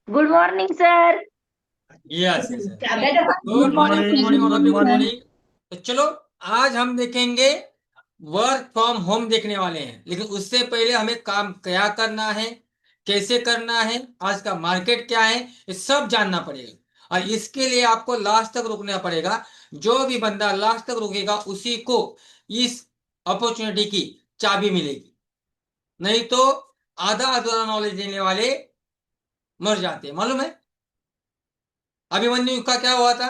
Good morning sir. Yes yes. Good good morning, good morning. Morning, good और good morning. Morning. तो चलो, आज हम देखेंगे वर्क फ्रॉम होम देखने वाले हैं, लेकिन उससे पहले हमें काम क्या करना है, कैसे करना है, आज का मार्केट क्या है, ये सब जानना पड़ेगा। और इसके लिए आपको लास्ट तक रुकना पड़ेगा। जो भी बंदा लास्ट तक रुकेगा उसी को इस अपॉर्चुनिटी की चाबी मिलेगी। नहीं तो आधा अधूरा नॉलेज देने वाले मर जाते हैं, मालूम है। अभिमन्यु का क्या हुआ था?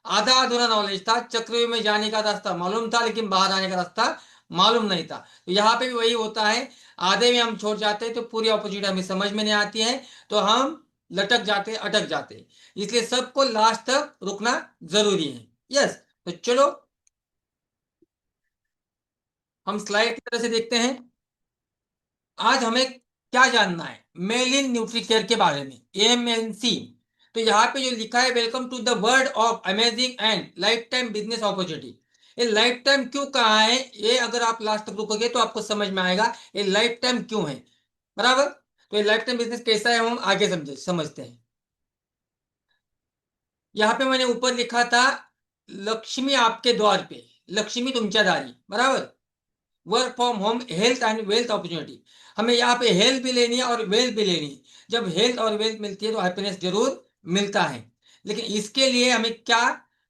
आधा अधूरा नॉलेज था, चक्रव्यूह में जाने का रास्ता मालूम था लेकिन बाहर आने का रास्ता मालूम नहीं था। तो यहाँ पे भी वही होता है। आधे में हम छोड़ जाते हैं तो पूरी अपॉर्चुनिटी हमें समझ में नहीं आती है, तो हम लटक जाते, अटक जाते। इसलिए सबको लास्ट तक रुकना जरूरी है। यस। तो चलो, हम स्लाइड की तरह से देखते हैं। आज हमें क्या जानना है? मेलिन न्यूट्रीकेयर के बारे में, एमएनसी। तो यहाँ पे जो लिखा है, welcome to the world of amazing and lifetime business opportunity. ये लाइफ टाइम क्यों कहा है, ये अगर आप लास्ट तक रुकोगे तो आपको समझ में आएगा ये लाइफ टाइम क्यों है। बराबर। तो ये लाइफ टाइम बिजनेस कैसा है हम आगे समझते हैं। यहाँ पे मैंने ऊपर लिखा था, लक्ष्मी आपके द्वार पे, लक्ष्मी तुमच्या दारी। बराबर। Work from home health and wealth opportunity. हमें यहाँ पे हेल्थ भी लेनी है और वेल्थ भी लेनी है। जब हेल्थ और वेल्थ मिलती है तो हैप्पीनेस जरूर मिलता है। लेकिन इसके लिए हमें क्या,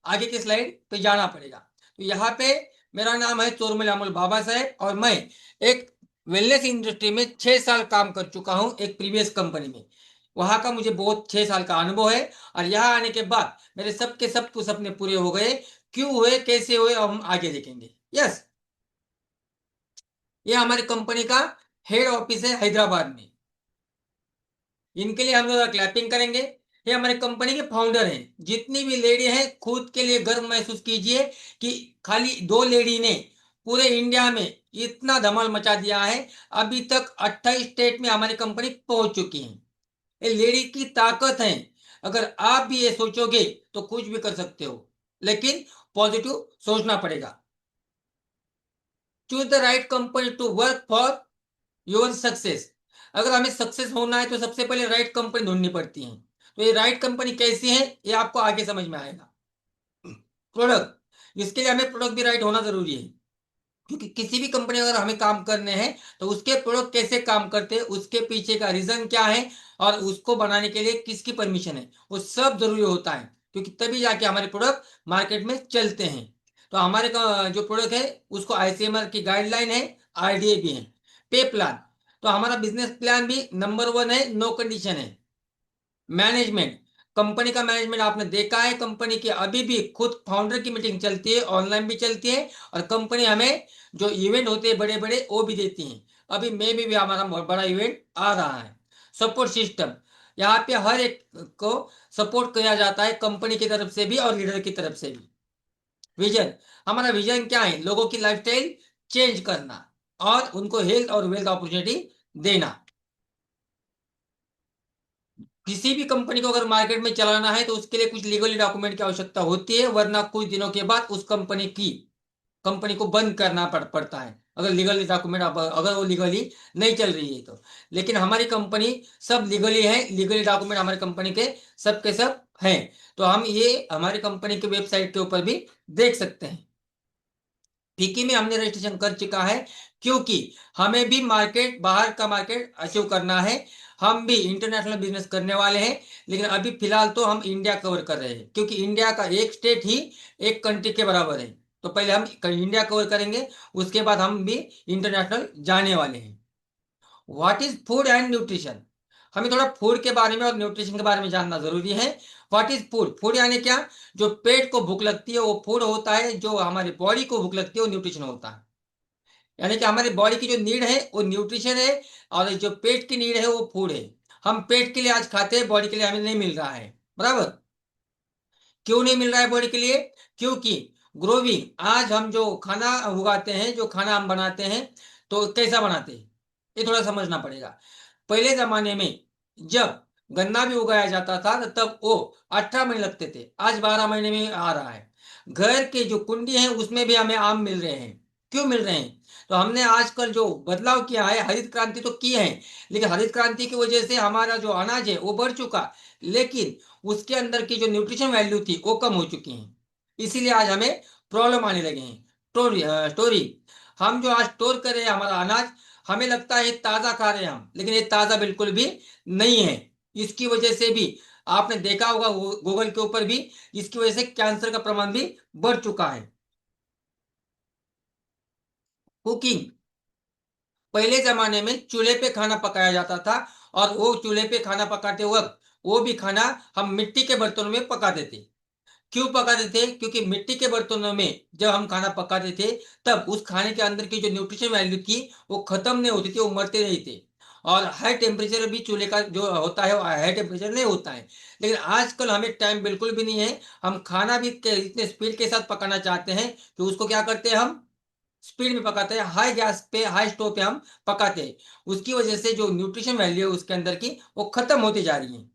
आगे की स्लाइड पे जाना पड़ेगा। तो यहाँ पे मेरा नाम है चोरमल अमोल बाबा साहेब, और मैं एक वेलनेस इंडस्ट्री में 6 साल काम कर चुका हूँ, एक प्रीवियस कंपनी में। वहां का मुझे बहुत 6 साल का अनुभव है। और यहाँ आने के बाद मेरे सबके सब कुछ सपने पूरे हो गए। क्यों हुए, कैसे हुए, अब हम आगे देखेंगे। यस। ये हमारी कंपनी का हेड ऑफिस है हैदराबाद में। इनके लिए हम लोग क्लैपिंग करेंगे। ये हमारी कंपनी के फाउंडर हैं। जितनी भी लेडी हैं खुद के लिए गर्व महसूस कीजिए कि खाली 2 लेडी ने पूरे इंडिया में इतना धमाल मचा दिया है। अभी तक 28 स्टेट में हमारी कंपनी पहुंच चुकी है। ये लेडी की ताकत है। अगर आप भी ये सोचोगे तो कुछ भी कर सकते हो, लेकिन पॉजिटिव सोचना पड़ेगा। Choose the right company to work for your success. अगर हमें सक्सेस होना है तो सबसे पहले राइट कंपनी ढूंढनी पड़ती है। तो ये राइट कंपनी कैसी है ये आपको आगे समझ में आएगा। प्रोडक्ट, इसके लिए हमें प्रोडक्ट भी राइट होना जरूरी है। क्योंकि किसी भी कंपनी अगर हमें काम करने हैं तो उसके प्रोडक्ट कैसे काम करते हैं, उसके पीछे का रीजन क्या है, और उसको बनाने के लिए किसकी परमिशन है, वो सब जरूरी होता है। क्योंकि तभी जाके हमारे प्रोडक्ट मार्केट में चलते हैं। तो हमारे जो प्रोडक्ट है उसको आईसीएमआर की गाइडलाइन है, आरडीए भी है। पे प्लान, तो हमारा बिजनेस प्लान भी नंबर 1 है, नो कंडीशन है। मैनेजमेंट, कंपनी का मैनेजमेंट आपने देखा है। कंपनी की अभी भी खुद फाउंडर की मीटिंग चलती है, ऑनलाइन भी चलती है। और कंपनी हमें जो इवेंट होते हैं बड़े बड़े वो भी देती हैं। अभी मई में भी हमारा बहुत बड़ा इवेंट आ रहा है। सपोर्ट सिस्टम, यहाँ पे हर एक को सपोर्ट किया जाता है, कंपनी की तरफ से भी और लीडर की तरफ से भी। विजन, हमारा विजन क्या है, लोगों की लाइफस्टाइल चेंज करना और उनको हेल्थ और वेल्थ अपॉर्चुनिटी देना। किसी भी कंपनी को अगर मार्केट में चलाना है तो उसके लिए कुछ लीगली डॉक्यूमेंट की आवश्यकता होती है, वरना कुछ दिनों के बाद उस कंपनी को बंद करना पड़ता है, अगर लीगली डॉक्यूमेंट अगर वो लीगली नहीं चल रही है तो। लेकिन हमारी कंपनी सब लीगली है, लीगली डॉक्यूमेंट हमारी कंपनी के सब हैं। तो हम ये हमारी कंपनी के वेबसाइट के ऊपर भी देख सकते हैं। फिक्की में हमने रजिस्ट्रेशन कर चुका है, क्योंकि हमें भी मार्केट, बाहर का मार्केट अचीव करना है। हम भी इंटरनेशनल बिजनेस करने वाले हैं। लेकिन अभी फिलहाल तो हम इंडिया कवर कर रहे हैं, क्योंकि इंडिया का एक स्टेट ही एक कंट्री के बराबर है। तो पहले हम इंडिया कवर करेंगे, उसके बाद हम भी इंटरनेशनल जाने वाले हैं। What is food and nutrition, हमें थोड़ा फूड के बारे में और न्यूट्रिशन के बारे में जानना जरूरी है। व्हाट इज फूड, फूड यानी क्या? जो पेट को भूख लगती है वो फूड होता है, जो हमारी बॉडी को भूख लगती है वो न्यूट्रिशन होता है। यानी कि हमारी बॉडी की जो नीड है वो न्यूट्रिशन है, और जो पेट की नीड है वो फूड है। हम पेट के लिए आज खाते हैं, बॉडी के लिए हमें नहीं मिल रहा है। बराबर। क्यों नहीं मिल रहा है बॉडी के लिए? क्योंकि ग्रोविंग, आज हम जो खाना उगाते हैं, जो खाना हम बनाते हैं, तो कैसा बनाते हैं ये थोड़ा समझना पड़ेगा। पहले जमाने में जब गन्ना भी उगाया जाता था तो तब वो 18 महीने लगते थे, आज 12 महीने में आ रहा है। घर के जो कुंडी है उसमें भी हमें आम मिल रहे हैं। क्यों मिल रहे हैं? तो हमने आजकल जो बदलाव किया है, हरित क्रांति तो की है, लेकिन हरित क्रांति की वजह से हमारा जो अनाज है वो बढ़ चुका, लेकिन उसके अंदर की जो न्यूट्रिशन वैल्यू थी वो कम हो चुकी है। इसीलिए आज हमें प्रॉब्लम आने लगे हैं। स्टोरी, हम जो आज स्टोर कर रहे हैं हमारा अनाज, हमें लगता है ताजा खा रहे हैं हम, लेकिन ये ताजा बिल्कुल भी नहीं है। इसकी वजह से भी आपने देखा होगा गूगल के ऊपर भी, इसकी वजह से कैंसर का प्रमाण भी बढ़ चुका है। कुकिंग, पहले जमाने में चूल्हे पे खाना पकाया जाता था, और वो चूल्हे पे खाना पकाते वक्त वो भी खाना हम मिट्टी के बर्तनों में पकाते थे। क्यों पकाते थे? क्योंकि मिट्टी के बर्तनों में जब हम खाना पकाते थे, तब उस खाने के अंदर की जो न्यूट्रिशन वैल्यू थी वो खत्म नहीं होती थी, वो मरते नहीं थे। और हाई टेम्परेचर भी चूल्हे का जो होता है वो हाई टेम्परेचर नहीं होता है। लेकिन आजकल हमें टाइम बिल्कुल भी नहीं है, हम खाना भी इतने स्पीड के साथ पकाना चाहते हैं कि उसको क्या करते हैं, हम स्पीड में पकाते हैं, हाई गैस पे हाई स्टोव पे हम पकाते हैं। उसकी वजह से जो न्यूट्रिशन वैल्यू है उसके अंदर की वो खत्म होती जा रही है।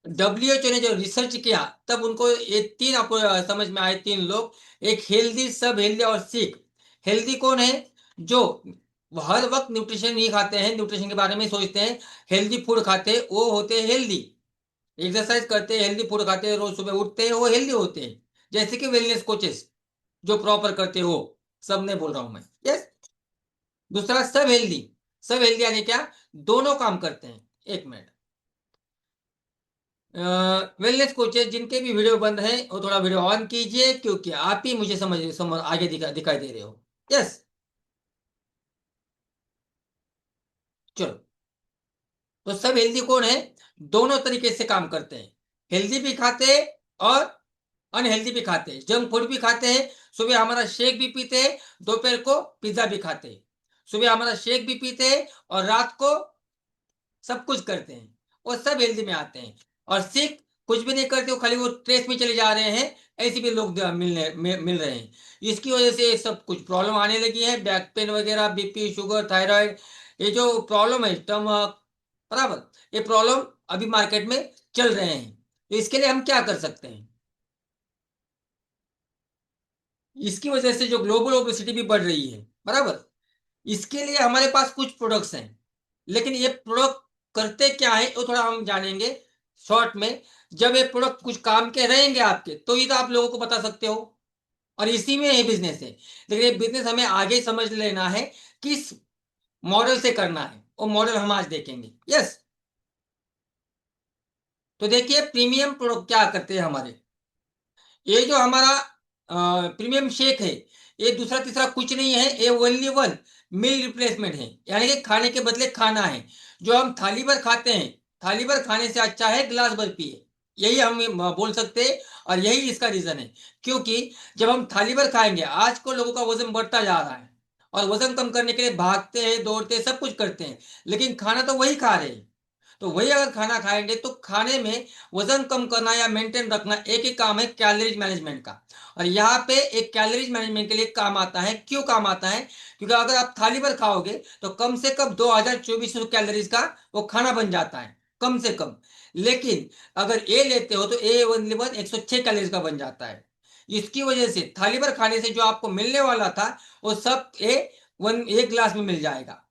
डब्ल्यूएचओ ने जो रिसर्च किया, तब उनको ये तीन आपको समझ में आए, तीन लोग, एक हेल्दी, सब हेल्दी और सिक। हेल्दी कौन है? जो हर वक्त न्यूट्रिशन नहीं खाते हैं, न्यूट्रिशन के बारे में सोचते हैं, हेल्दी फूड खाते हैं, वो होते हैं हेल्दी। एक्सरसाइज करते हैं, हेल्दी फूड खाते हैं, रोज सुबह उठते हैं, वो हेल्दी होते हैं। जैसे कि वेलनेस कोचेस जो प्रॉपर करते हो, सब नहीं बोल रहा हूं मैं, यस। दूसरा सब हेल्दी, सब हेल्दी यानी क्या? दोनों काम करते हैं। एक मिनट, वेलनेस कोचेज जिनके भी वीडियो बंद है वो थोड़ा वीडियो ऑन कीजिए, क्योंकि आप ही मुझे समझ आगे दिखाई दे रहे हो। यस, चलो। तो सब हेल्दी कौन है? दोनों तरीके से काम करते हैं, हेल्दी भी खाते हैं और अनहेल्दी भी खाते हैं, जंक फूड भी खाते हैं। सुबह हमारा शेक भी पीते हैं, दोपहर को पिज्जा भी खाते हैं। सुबह हमारा शेक भी पीते हैं और रात को सब कुछ करते हैं, और सब हेल्दी में आते हैं। और सिख कुछ भी नहीं करते, वो खाली वो ट्रेस में चले जा रहे हैं। ऐसे भी लोग मिल रहे हैं। इसकी वजह से ये सब कुछ प्रॉब्लम आने लगी है, बैक पेन वगैरह, बीपी, शुगर, थायराइड, ये जो प्रॉब्लम है, स्टमक, बराबर, ये प्रॉब्लम अभी मार्केट में चल रहे हैं। तो इसके लिए हम क्या कर सकते हैं? इसकी वजह से जो ग्लोबल ओबेसिटी भी बढ़ रही है, बराबर, इसके लिए हमारे पास कुछ प्रोडक्ट्स हैं। लेकिन ये प्रोडक्ट करते क्या है वो थोड़ा हम जानेंगे शॉर्ट में। जब ये प्रोडक्ट कुछ काम के रहेंगे आपके, तो ये तो आप लोगों को बता सकते हो, और इसी में ये बिजनेस है। लेकिन ये बिजनेस हमें आगे समझ लेना है, किस मॉडल से करना है, वो मॉडल हम आज देखेंगे। यस, तो देखिए प्रीमियम प्रोडक्ट क्या करते हैं हमारे। ये जो हमारा प्रीमियम शेक है, ये दूसरा तीसरा कुछ नहीं है, ये ओनली वन मील रिप्लेसमेंट है, यानी कि खाने के बदले खाना है। जो हम थाली भर खाते हैं, थाली भर खाने से अच्छा है गिलास भर पिए, यही हम बोल सकते हैं। और यही इसका रीजन है, क्योंकि जब हम थाली भर खाएंगे, आज को लोगों का वजन बढ़ता जा रहा है, और वजन कम करने के लिए भागते हैं, दौड़ते हैं, सब कुछ करते हैं, लेकिन खाना तो वही खा रहे हैं। तो वही अगर खाना खाएंगे, तो खाने में वजन कम करना या मेंटेन रखना एक ही काम है, कैलोरीज मैनेजमेंट का। और यहाँ पे एक कैलोरीज मैनेजमेंट के लिए काम आता है। क्यों काम आता है? क्योंकि अगर आप थाली भर खाओगे तो कम से कम 2400 कैलोरीज का वो खाना बन जाता है, कम से कम। लेकिन अगर ए लेते हो तो ए ओनली वन 106 कैलोरीज का बन जाता है। इसकी वजह से थाली भर खाने से जो आपको मिलने वाला था, वो सब ए वन एक गिलास में मिल जाएगा,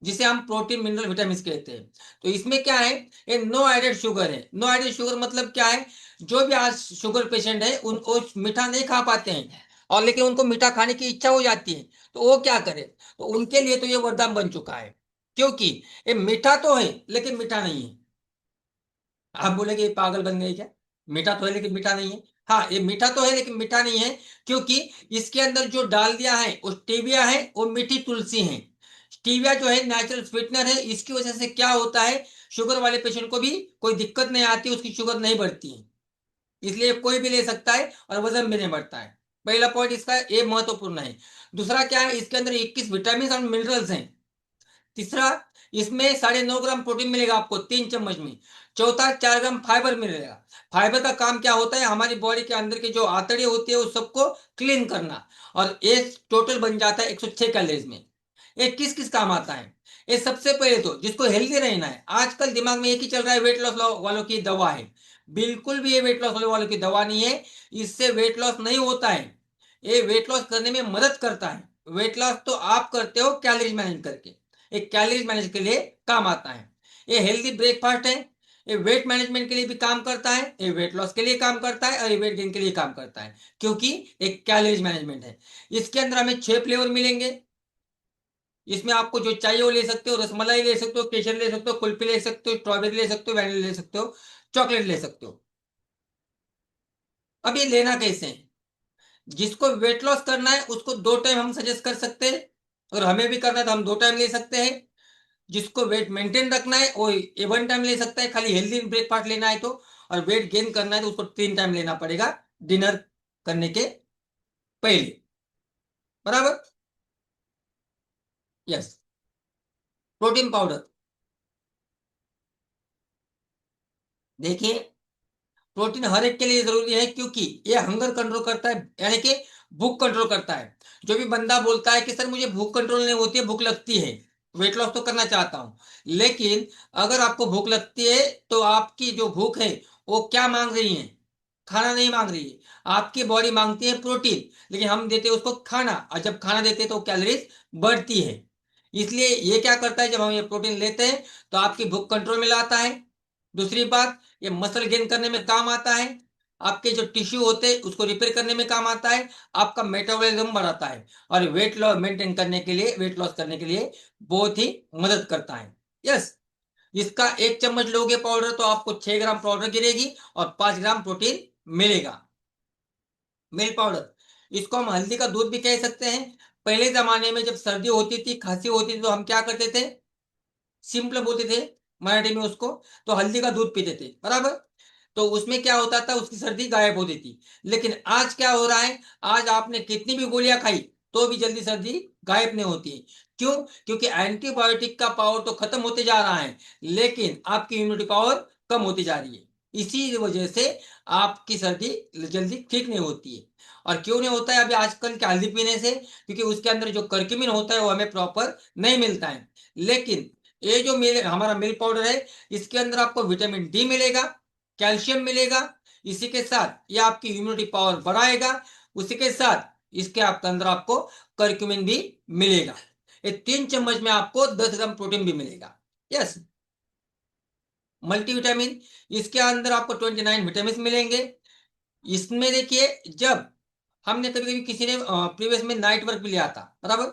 जिसे हम प्रोटीन, मिनरल, विटामिन कहते हैं। तो इसमें क्या है, ये नो एडेड शुगर है। नो एडेड शुगर मतलब क्या है? जो भी आज शुगर पेशेंट है, उनको मीठा नहीं खा पाते हैं, और लेकिन उनको मीठा खाने की इच्छा हो जाती है, तो वो क्या करे? तो उनके लिए तो ये वरदान बन चुका है, क्योंकि ये मीठा तो है लेकिन मीठा नहीं है। आप बोलेगे ये पागल बन गए क्या? मीठा तो है लेकिन मीठा नहीं है। हाँ, ये मीठा तो है लेकिन मीठा नहीं है, क्योंकि इसके अंदर जो डाल दिया है वो स्टीविया है, वो मीठी तुलसी है। स्टीविया जो है नेचुरल स्वीटनर है, इसकी वजह से क्या होता है, शुगर वाले पेशेंट को भी कोई दिक्कत नहीं आती, उसकी शुगर नहीं बढ़ती है। इसलिए कोई भी ले सकता है और वजन भी नहीं बढ़ता है। पहला पॉइंट इसका ये महत्वपूर्ण है। दूसरा क्या है, इसके अंदर 21 विटामिन और मिनरल्स हैं। तीसरा, इसमें 9.5 ग्राम प्रोटीन मिलेगा आपको 3 चम्मच में। चौथा, 4 ग्राम फाइबर मिलेगा। फाइबर का काम क्या होता है, हमारी बॉडी के अंदर की जो आंतड़े होती है उस सबको क्लीन करना। और ये टोटल बन जाता है 106 कैलोरीज में। ये किस किस काम आता है? ये सबसे पहले तो जिसको हेल्दी रहना है, आजकल दिमाग में एक ही चल रहा है, वेट लॉस वालों की दवा है। बिल्कुल भी ये वेट लॉस वालों की दवा नहीं है, इससे वेट लॉस नहीं होता है। ये वेट लॉस करने में मदद करता है, वेट लॉस तो आप करते हो कैलोरीज मैनेज करके, एक कैलोरीज मैनेज के लिए काम आता है। ये हेल्दी ब्रेकफास्ट है, ये वेट मैनेजमेंट के लिए भी काम करता है, ये वेट लॉस के लिए काम करता है और ये वेट गेन के लिए काम करता है, क्योंकि एक कैलोरीज मैनेजमेंट है। इसके अंदर हमें 6 फ्लेवर मिलेंगे। इसमें आपको जो चाहिए वो ले सकते हो, रसमलाई ले सकते हो, केसर ले सकते हो, कुल्फी ले सकते हो, स्ट्रॉबेरी ले सकते हो, वैनिला ले सकते हो, चॉकलेट ले सकते हो। अब ये लेना कैसे है? जिसको वेट लॉस करना है उसको 2 टाइम हम सजेस्ट कर सकते हैं, और हमें भी करना है तो हम 2 टाइम ले सकते हैं। जिसको वेट मेंटेन रखना है वो ये 1 टाइम ले सकता है, खाली हेल्दी ब्रेकफास्ट लेना है तो। और वेट गेन करना है तो उसको 3 टाइम लेना पड़ेगा, डिनर करने के पहले। बराबर? यस। प्रोटीन पाउडर, देखिए, प्रोटीन हर एक के लिए जरूरी है, क्योंकि ये हंगर कंट्रोल करता है, यानी कि भूख कंट्रोल करता है। जो भी बंदा बोलता है कि सर मुझे भूख कंट्रोल नहीं होती है, भूख लगती है, वेट लॉस तो करना चाहता हूं, लेकिन अगर आपको भूख लगती है तो आपकी जो भूख है वो क्या मांग रही है? खाना नहीं मांग रही है, आपकी बॉडी मांगती है प्रोटीन, लेकिन हम देते हैं उसको खाना, और जब खाना देते हैं तो कैलोरीज बढ़ती है। इसलिए ये क्या करता है, जब हम ये प्रोटीन लेते हैं तो आपकी भूख कंट्रोल में लाता है। दूसरी बात, ये मसल गेन करने में काम आता है, आपके जो टिश्यू होते हैं उसको रिपेयर करने में काम आता है, आपका मेटाबॉलिज्म बढ़ाता है, और वेट लॉस मेंटेन करने के लिए, वेट लॉस करने के लिए बहुत ही मदद करता है। यस। इसका 1 चम्मच लोगे पाउडर तो आपको 6 ग्राम पाउडर गिरेगी और 5 ग्राम प्रोटीन मिलेगा। मिल्क पाउडर, इसको हम हल्दी का दूध भी कह सकते हैं। पहले जमाने में जब सर्दी होती थी, खांसी होती थी, तो हम क्या करते थे? सिंपल बोलते थे मराठी में उसको, तो हल्दी का दूध पीते थे। बराबर? तो उसमें क्या होता था, उसकी सर्दी गायब होती थी। लेकिन आज क्या हो रहा है, आज आपने कितनी भी गोलियां खाई तो भी जल्दी सर्दी गायब नहीं होती है। क्यों? क्योंकि एंटीबायोटिक का पावर तो खत्म होते जा रहा है, लेकिन आपकी इम्यूनिटी पावर कम होती जा रही है। इसी वजह से आपकी सर्दी जल्दी ठीक नहीं होती है। और क्यों नहीं होता है अभी आजकल के हल्दी पीने से? क्योंकि उसके अंदर जो कर्क्यूमिन होता है वो हमें प्रॉपर नहीं मिलता है। लेकिन ये जो हमारा मिल्क पाउडर है, इसके अंदर आपको विटामिन डी मिलेगा, कैल्शियम मिलेगा। इसी के साथ ये आपकी इम्यूनिटी पावर बढ़ाएगा। उसी के साथ इसके आपके अंदर आपको करक्यूमिन भी मिलेगा। ये 3 चम्मच में आपको 10 ग्राम प्रोटीन भी मिलेगा। यस। मल्टीविटामिन, इसके अंदर आपको 29 विटामिन मिलेंगे। इसमें देखिए, जब हमने कभी कभी किसी ने प्रीवियस में नाइट वर्क भी लिया था, बराबर,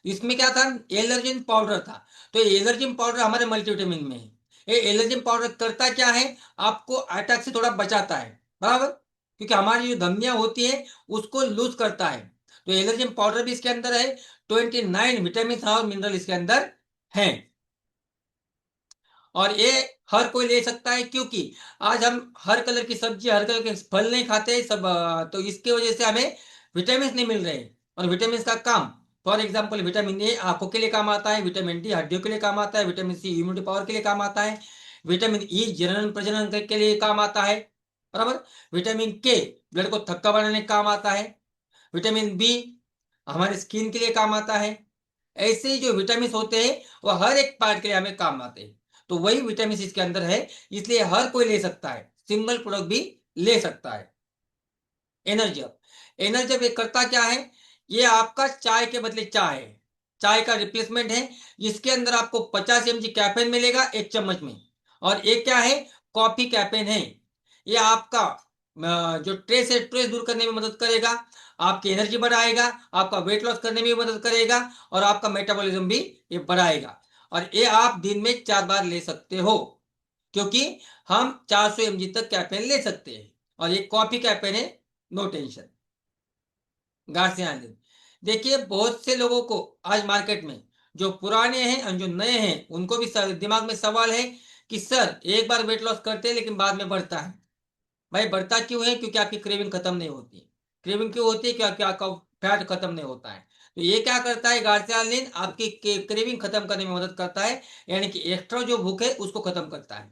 इसमें क्या था, एलर्जिन पाउडर था। तो ये एलर्जिन पाउडर हमारे मल्टीविटामिन में है। ये एलर्जिन पाउडर करता क्या है, आपको अटैक से थोड़ा बचाता है। बराबर? क्योंकि हमारी जो धमनियां होती है उसको लूज करता है। तो एलर्जिन पाउडर भी इसके अंदर है। 29 विटामिन और मिनरल इसके अंदर हैं। और ये हर कोई ले सकता है, क्योंकि आज हम हर कलर की सब्जी, हर कलर के फल नहीं खाते सब, तो इसके वजह से हमें विटामिन नहीं मिल रहे हैं। और विटामिन का काम, फॉर एग्जाम्पल, विटामिन ए आंखों के लिए काम आता है, विटामिन डी हड्डियों के लिए काम आता है, विटामिन सी इम्यूनिटी पावर के लिए काम आता है, विटामिन ई जनन प्रजनन के लिए काम आता है। बराबर? विटामिन के ब्लड को थक्का बनाने का काम आता है, विटामिन बी हमारे स्किन के लिए काम आता है। ऐसे ही जो विटामिन होते हैं वो हर एक पार्ट के लिए हमें काम आते हैं। तो वही विटामिन इसके अंदर है, इसलिए हर कोई ले सकता है, सिंगल प्रोडक्ट भी ले सकता है। एनर्जी अप, एनर्जी अप ये करता क्या है, ये आपका चाय के बदले चाय है, चाय का रिप्लेसमेंट है। इसके अंदर आपको 50 mg कैफीन मिलेगा 1 चम्मच में। और एक क्या है, कॉफी कैफीन है। ये आपका जो स्ट्रेस है, स्ट्रेस दूर करने में मदद करेगा, आपकी एनर्जी बढ़ाएगा, आपका वेट लॉस करने में भी मदद करेगा, और आपका मेटाबॉलिज्म भी ये बढ़ाएगा। और ये आप दिन में 4 बार ले सकते हो, क्योंकि हम 400 mg तक कैफीन ले सकते हैं। और ये कॉफी कैफीन है, नो टेंशन। गार्सिया आइलैंड, देखिए, बहुत से लोगों को आज मार्केट में, जो पुराने हैं और जो नए हैं, उनको भी दिमाग में सवाल है कि सर एक बार वेट लॉस करते हैं लेकिन बाद में बढ़ता है। भाई बढ़ता क्यों है? क्योंकि आपकी क्रेविंग खत्म नहीं होती। क्रेविंग क्यों होती है? क्योंकि आपका फैट खत्म नहीं होता है। तो ये क्या करता है, गार्सियालिन आपकी क्रेविंग खत्म करने में मदद करता है, यानी कि एक्स्ट्रा जो भूख है उसको खत्म करता है।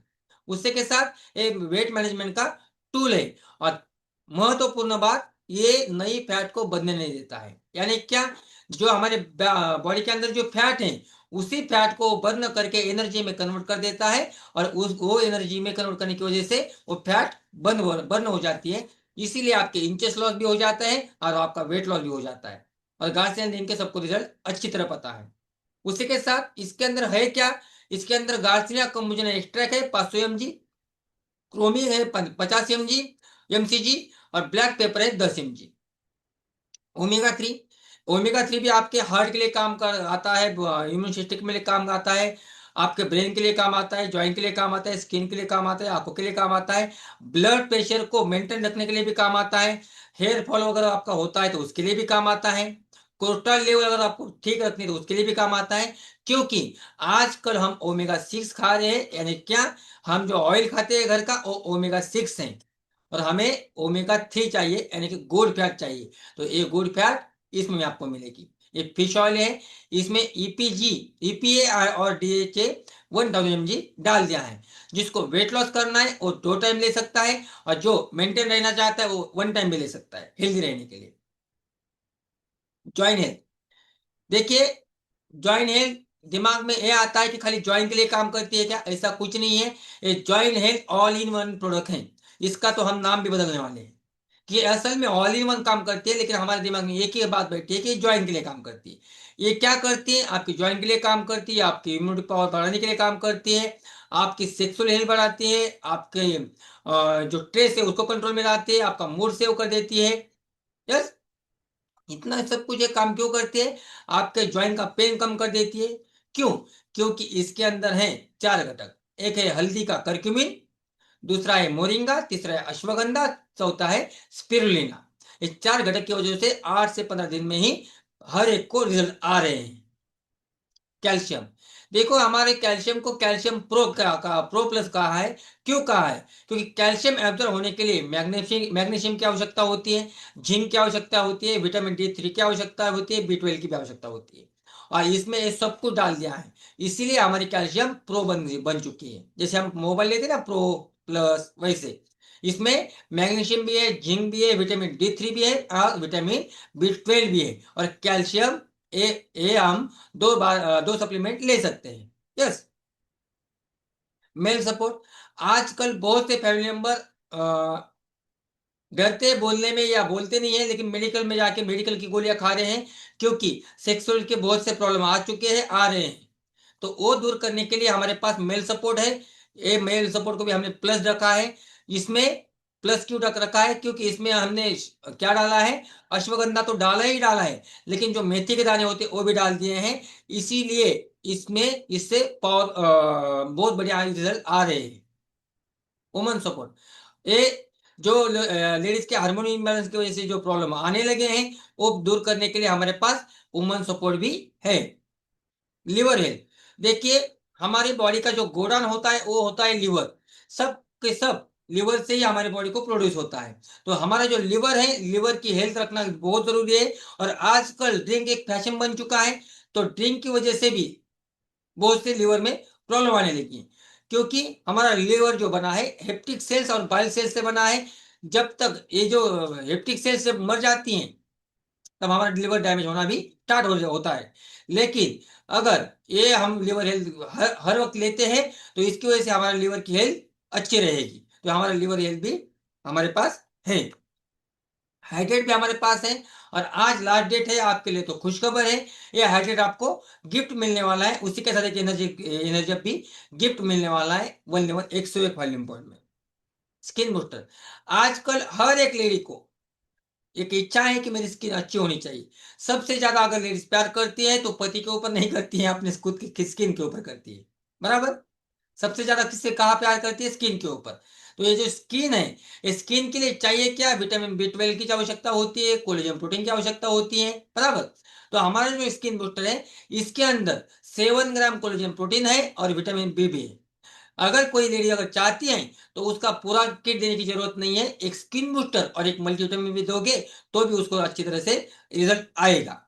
उससे के साथ एक वेट मैनेजमेंट का टूल है। और महत्वपूर्ण बात, ये नई फैट को बनने नहीं देता है। यानी क्या, जो हमारे बॉडी के अंदर जो फैट है, उसी फैट को बर्न करके एनर्जी में कन्वर्ट कर देता है। और उस वो एनर्जी में कन्वर्ट करने की वजह से वो फैट बर्न हो जाती है। इसीलिए आपके इंचेस लॉस भी हो जाता है और आपका वेट लॉस भी हो जाता है। और गार्सिनिया लिंक के सबको रिजल्ट अच्छी तरह पता है। उसी के साथ इसके अंदर है क्या, इसके अंदर गार्सिनिया कम्बुजन एक्सट्रैक्ट है 500 mg, क्रोमिक है 50 mg mcg, और ब्लैक पेपर है 10 mg। ओमेगा 3, ओमेगा 3 भी आपके हार्ट के लिए काम कर आता है, इम्यून सिस्टम के लिए काम आता है, आपके ब्रेन के लिए काम आता है, जॉइंट के लिए काम आता है, स्किन के लिए काम आता है, आंखों के लिए काम आता है, ब्लड प्रेशर को मेंटेन रखने के लिए भी काम आता है, हेयर फॉल अगर आपका होता है तो उसके लिए भी काम आता है, कोलेस्ट्रॉल लेवल अगर आपको ठीक रखनी है तो उसके लिए भी काम आता है। क्योंकि आजकल हम ओमेगा 6 खा रहे हैं, यानी क्या, हम जो ऑयल खाते हैं घर का वो ओमेगा 6 है, और हमें ओमेगा 3 चाहिए, यानी कि गुड फैट चाहिए। तो ये गुड फैट इसमें आपको मिलेगी। ये फिश ऑयल है, इसमें ईपीजी, ईपीए और डीएचए 1000 mg डाल दिया है। जिसको वेट लॉस करना है वो 2 टाइम ले सकता है, और जो मेंटेन रहना चाहता है वो 1 टाइम भी ले सकता है हेल्दी रहने के लिए। ज्वाइन हेल्थ, देखिए ज्वाइन हेल्थ, दिमाग में ये आता है कि खाली ज्वाइन के लिए काम करती है क्या, ऐसा कुछ नहीं है। ये join health all in one product है, इसका तो हम नाम भी बदलने वाले हैं कि असल में ऑल इन वन काम करती है, लेकिन हमारे दिमाग में एक ही बात बैठी है कि ज्वाइन के लिए काम करती है। ये क्या करती है, आपकी ज्वाइन के लिए काम करती है, आपकी इम्यूनिटी पावर बढ़ाने के लिए काम करती है, आपकी सेक्सुअल हेल्थ बढ़ाती है, आपके जो स्ट्रेस है उसको कंट्रोल में लाती है, आपका मूड सेव कर देती है। यस, इतना सब कुछ ये काम क्यों करती है, आपके ज्वाइंट का पेन कम कर देती है। क्यों, क्योंकि इसके अंदर है 4 घटक। एक है हल्दी का करक्यूमिन, दूसरा है मोरिंगा, तीसरा है अश्वगंधा, चौथा है स्पिरुलिना। इस 4 घटक की वजह से 8 से 15 दिन में ही हर एक को रिजल्ट आ रहे हैं। कैल्शियम, देखो हमारे कैल्शियम को कैल्शियम प्रो प्लस कहा है। क्यों कहा है, क्योंकि कैल्शियम एब्जॉर्ब होने के लिए मैग्नीशियम की आवश्यकता होती है, जिंक की आवश्यकता होती है, विटामिन D3 की आवश्यकता होती है, B12 की भी आवश्यकता होती है, और इसमें ये सब कुछ डाल दिया है। इसीलिए हमारी कैल्शियम प्रो बन चुकी है। जैसे हम मोबाइल लेते हैं ना प्रो प्लस, वैसे इसमें मैग्नीशियम भी है, जिंक भी है, विटामिन D3 भी है, और विटामिन B12 भी है, और कैल्शियम ए हम 2 बार 2 सप्लीमेंट ले सकते हैं। यस, मेल सपोर्ट, आजकल बहुत से फैमिली मेंबर डरते हैं बोलने में या बोलते नहीं है, लेकिन मेडिकल में जाके मेडिकल की गोलियां खा रहे हैं, क्योंकि सेक्सुअल के बहुत से प्रॉब्लम आ चुके हैं, आ रहे हैं। तो वो दूर करने के लिए हमारे पास मेल सपोर्ट है। ये मेल सपोर्ट को भी हमने प्लस रखा है। इसमें प्लस क्यों रख रखा है, क्योंकि इसमें हमने क्या डाला है, अश्वगंधा तो डाला ही डाला है, लेकिन जो मेथी के दाने होते हैं वो भी डाल दिए हैं। इसीलिए इसमें इससे पावर बहुत बढ़िया रिजल्ट आ रहे हैं। वुमन सपोर्ट, ये जो लेडीज के हार्मोन इम्बैलेंस की वजह से जो प्रॉब्लम आने लगे हैं वो दूर करने के लिए हमारे पास वुमन सपोर्ट भी है। लिवर हेल्थ, देखिए हमारी बॉडी का जो गोडान होता है वो होता है लिवर, सब के सब लिवर से ही हमारी बॉडी को प्रोड्यूस होता है। तो हमारा जो लिवर है, लिवर की हेल्थ रखना बहुत जरूरी है। और आजकल ड्रिंक एक फैशन बन चुका है, तो ड्रिंक की वजह से भी बहुत से लिवर में प्रॉब्लम आने लगी है। क्योंकि हमारा लिवर जो बना है हेप्टिक सेल्स और बाइल सेल्स से बना है। जब तक ये जो हेप्टिक सेल्स से मर जाती हैं तब हमारा लिवर डैमेज होना भी स्टार्ट होता है। लेकिन अगर ये हम लिवर हेल्थ हर वक्त लेते हैं तो इसकी वजह से हमारा लिवर की हेल्थ अच्छी रहेगी। तो हमारा लिवर हेल्थ भी हमारे पास है। हाइड्रेट भी हमारे पास है। और आज लास्ट डेट है आपके लिए, तो खुशखबर है, ये हाइड्रेट आपको गिफ्ट मिलने वाला है। उसी के साथ एक एनर्जी एनर्जी भी गिफ्ट मिलने वाला है 1 वॉल्यूम पॉइंट में। स्किन बूस्टर, आजकल हर एक लेडी को एक इच्छा है कि मेरी स्किन अच्छी होनी चाहिए। सबसे ज्यादा अगर लेडीज प्यार करती है तो पति के ऊपर नहीं करती है, अपने खुद की स्किन के ऊपर करती है। बराबर, सबसे ज्यादा किससे कहा प्यार करती है, स्किन के ऊपर। तो ये जो स्किन है, इस स्किन के लिए चाहिए क्या, विटामिन B12 की आवश्यकता होती है, कोलेजन प्रोटीन की आवश्यकता होती है। बराबर, तो हमारा जो स्किन बूस्टर है इसके अंदर 7 ग्राम कोलेजन प्रोटीन है और विटामिन B भी है। अगर कोई लेडी अगर चाहती है तो उसका पूरा किट देने की जरूरत नहीं है, एक स्किन बूस्टर और एक मल्टीविटामिन भी दोगे तो भी उसको अच्छी तरह से रिजल्ट आएगा।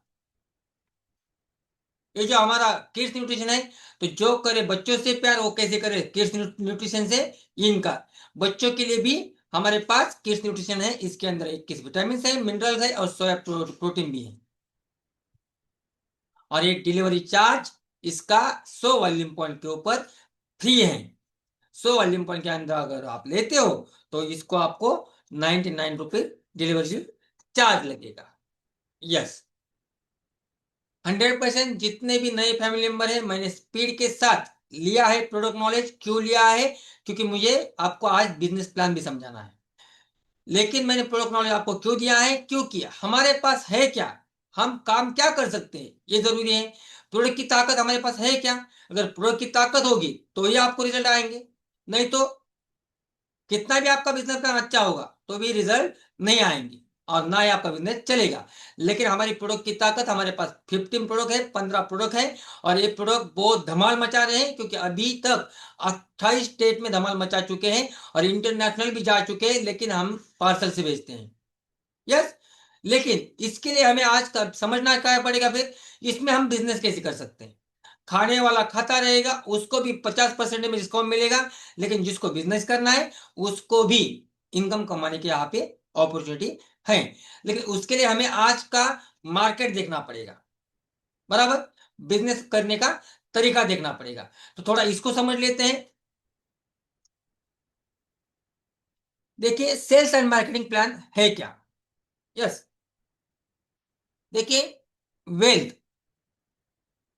ये जो हमारा किड्स न्यूट्रिशन है, तो जो करे बच्चों से प्यार वो कैसे करे किड्स न्यूट्रिशन से, इनका बच्चों के लिए भी हमारे पास किड्स न्यूट्रिशन है। इसके अंदर 21 विटामिन है, मिनरल्स है, और सोया प्रोटीन भी है। और ये डिलीवरी चार्ज इसका 100 वॉल्यूम पॉइंट के ऊपर फ्री है। 100 वॉल्यूम पॉइंट के अंदर अगर आप लेते हो तो इसको आपको 99 रुपये डिलीवरी चार्ज लगेगा। यस, 100% जितने भी नए फैमिली मेंबर हैं, मैंने स्पीड के साथ लिया है प्रोडक्ट नॉलेज। क्यों लिया है? क्योंकि मुझे आपको आज बिजनेस प्लान भी समझाना है। लेकिन मैंने प्रोडक्ट नॉलेज आपको क्यों दिया है? क्योंकि हमारे पास है क्या, हम काम क्या कर सकते हैं, ये जरूरी है। प्रोडक्ट की ताकत हमारे पास है क्या? अगर प्रोडक्ट की ताकत होगी तो ही आपको रिजल्ट आएंगे, नहीं तो कितना भी आपका बिजनेस प्लान अच्छा होगा तो भी रिजल्ट नहीं आएंगे और ना ही आपका बिजनेस चलेगा। लेकिन हमारी प्रोडक्ट की ताकत, हमारे पास 15 प्रोडक्ट है, 15 प्रोडक्ट है, और ये प्रोडक्ट बहुत धमाल मचा रहे हैं, क्योंकि अभी तक 28 स्टेट में धमाल मचा चुके हैं और इंटरनेशनल भी जा चुके हैं, लेकिन हम पार्सल से भेजते हैं। यस। लेकिन इसके लिए हमें आज का समझना क्या पड़ेगा फिर, इसमें हम बिजनेस कैसे कर सकते हैं। खाने वाला खाता रहेगा, उसको भी 50% में डिस्काउंट मिलेगा, लेकिन जिसको बिजनेस करना है उसको भी इनकम कमाने की यहाँ पे अपॉर्चुनिटी है। लेकिन उसके लिए हमें आज का मार्केट देखना पड़ेगा, बराबर, बिजनेस करने का तरीका देखना पड़ेगा। तो थोड़ा इसको समझ लेते हैं। देखिए, सेल्स एंड मार्केटिंग प्लान है क्या। यस। देखिए, वेल्थ,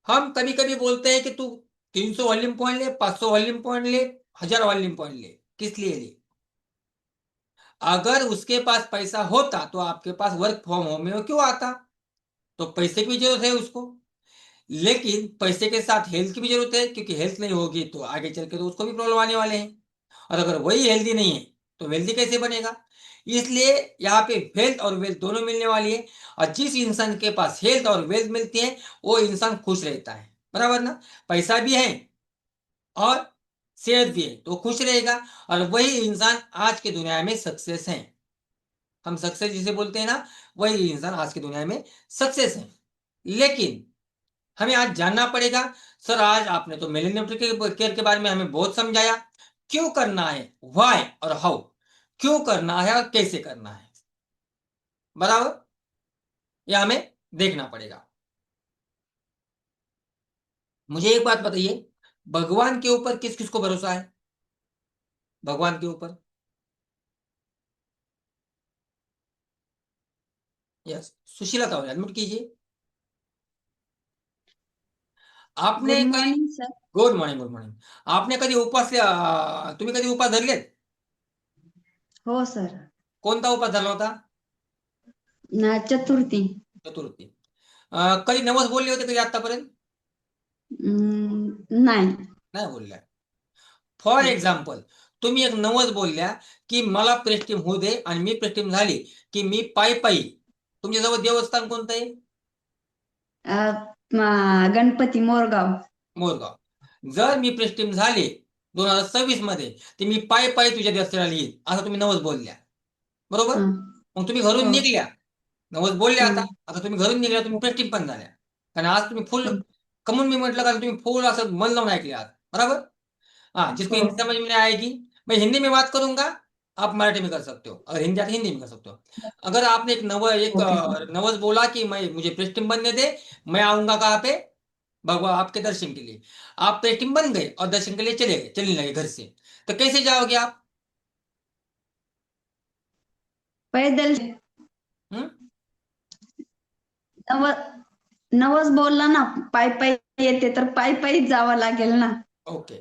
हम कभी कभी बोलते हैं कि तू 300 वॉल्यूम पॉइंट ले, 500 वॉल्यूम पॉइंट ले, 1000 वॉल्यूम पॉइंट ले। किस लिए ले? अगर उसके पास पैसा होता तो आपके पास वर्क फ्रॉम होम में वो क्यों आता? तो पैसे की भी जरूरत है उसको, लेकिन पैसे के साथ हेल्थ की भी जरूरत है, क्योंकि हेल्थ नहीं होगी तो आगे चल के तो उसको भी प्रॉब्लम आने वाले हैं। और अगर वही हेल्दी नहीं है तो वेल्दी कैसे बनेगा? इसलिए यहाँ पे हेल्थ और वेल्थ दोनों मिलने वाली है। और जिस इंसान के पास हेल्थ और वेल्थ मिलती है वो इंसान खुश रहता है, बराबर ना। पैसा भी है और सेहत भी है तो खुश रहेगा, और वही इंसान आज की दुनिया में सक्सेस है। हम सक्सेस जिसे बोलते हैं ना, वही इंसान आज की दुनिया में सक्सेस है। लेकिन हमें आज जानना पड़ेगा। सर, आज आपने तो मिलेनियम केयर के बारे में हमें बहुत समझाया, क्यों करना है, व्हाई और हाउ, क्यों करना है और कैसे करना है, बराबर, यह हमें देखना पड़ेगा। मुझे एक बात बताइए, भगवान के ऊपर किस किस को भरोसा है? भगवान के ऊपर। यस। सुशीला का एडमिट कीजिए। गुड आपने कधी, morning sir. Good morning, good morning. आपने कधी उपवास, तुम्ही कधी उपवास धरलेत? हो सर. कोणता उपवास धरला होता? चतुर्थी. चतुर्थी. कधी नवस बोलले होते कधी आतापर्यंत? नाही. नाही बोलल्या. फॉर एक्झाम्पल, तुम्ही एक नवस बोलल्या की मला प्रेस्टीम होऊ दे, आणि मी प्रेस्टीम झाली की मी पायी पायी, तुमच्याजवळ देवस्थान कोणतं आहे? गणपती मोरगाव. मोरगाव. जर मी प्रेस्टीम झाले 2026 मध्ये, ते मी पायी पायी तुझ्या देवस्थानाला येईल, असं तुम्ही नवस बोलल्या, बरोबर. हं, मग तुम्ही घरून हो. निघल्या, नवस बोलले, आता हं, आता तुम्ही घरून निघल्या, तुम्ही हो, प्रेस्टीम पण झाल्या. कारण आज तुम्ही फुल हं, कमून मी म्हटलं, कारण तुम्ही फुल असं मन लावून ऐकले आहात, बराबर. हाँ, जिसको हो. हिंदी समझ में नहीं आएगी, मैं हिंदी में बात करूंगा, आप मराठी में कर सकते हो। अगर हिंदी आती है, हिंदी में कर सकते हो। अगर आपने एक ओके सर. नवस बोला कि मैं मुझे प्रेस्टीम बनने दे, मैं आऊंगा कहाँ पे? भगवान आपके दर्शन के लिए। आप प्रेस्टीम बन गए और दर्शन के लिए चले गए, चलने लगे घर से, तो कैसे जाओगे आप? पैदल. हम्म. नव नवस बोलला ना, पाय पायी येते तर पायी पायीच जावं लागेल ना. ओके.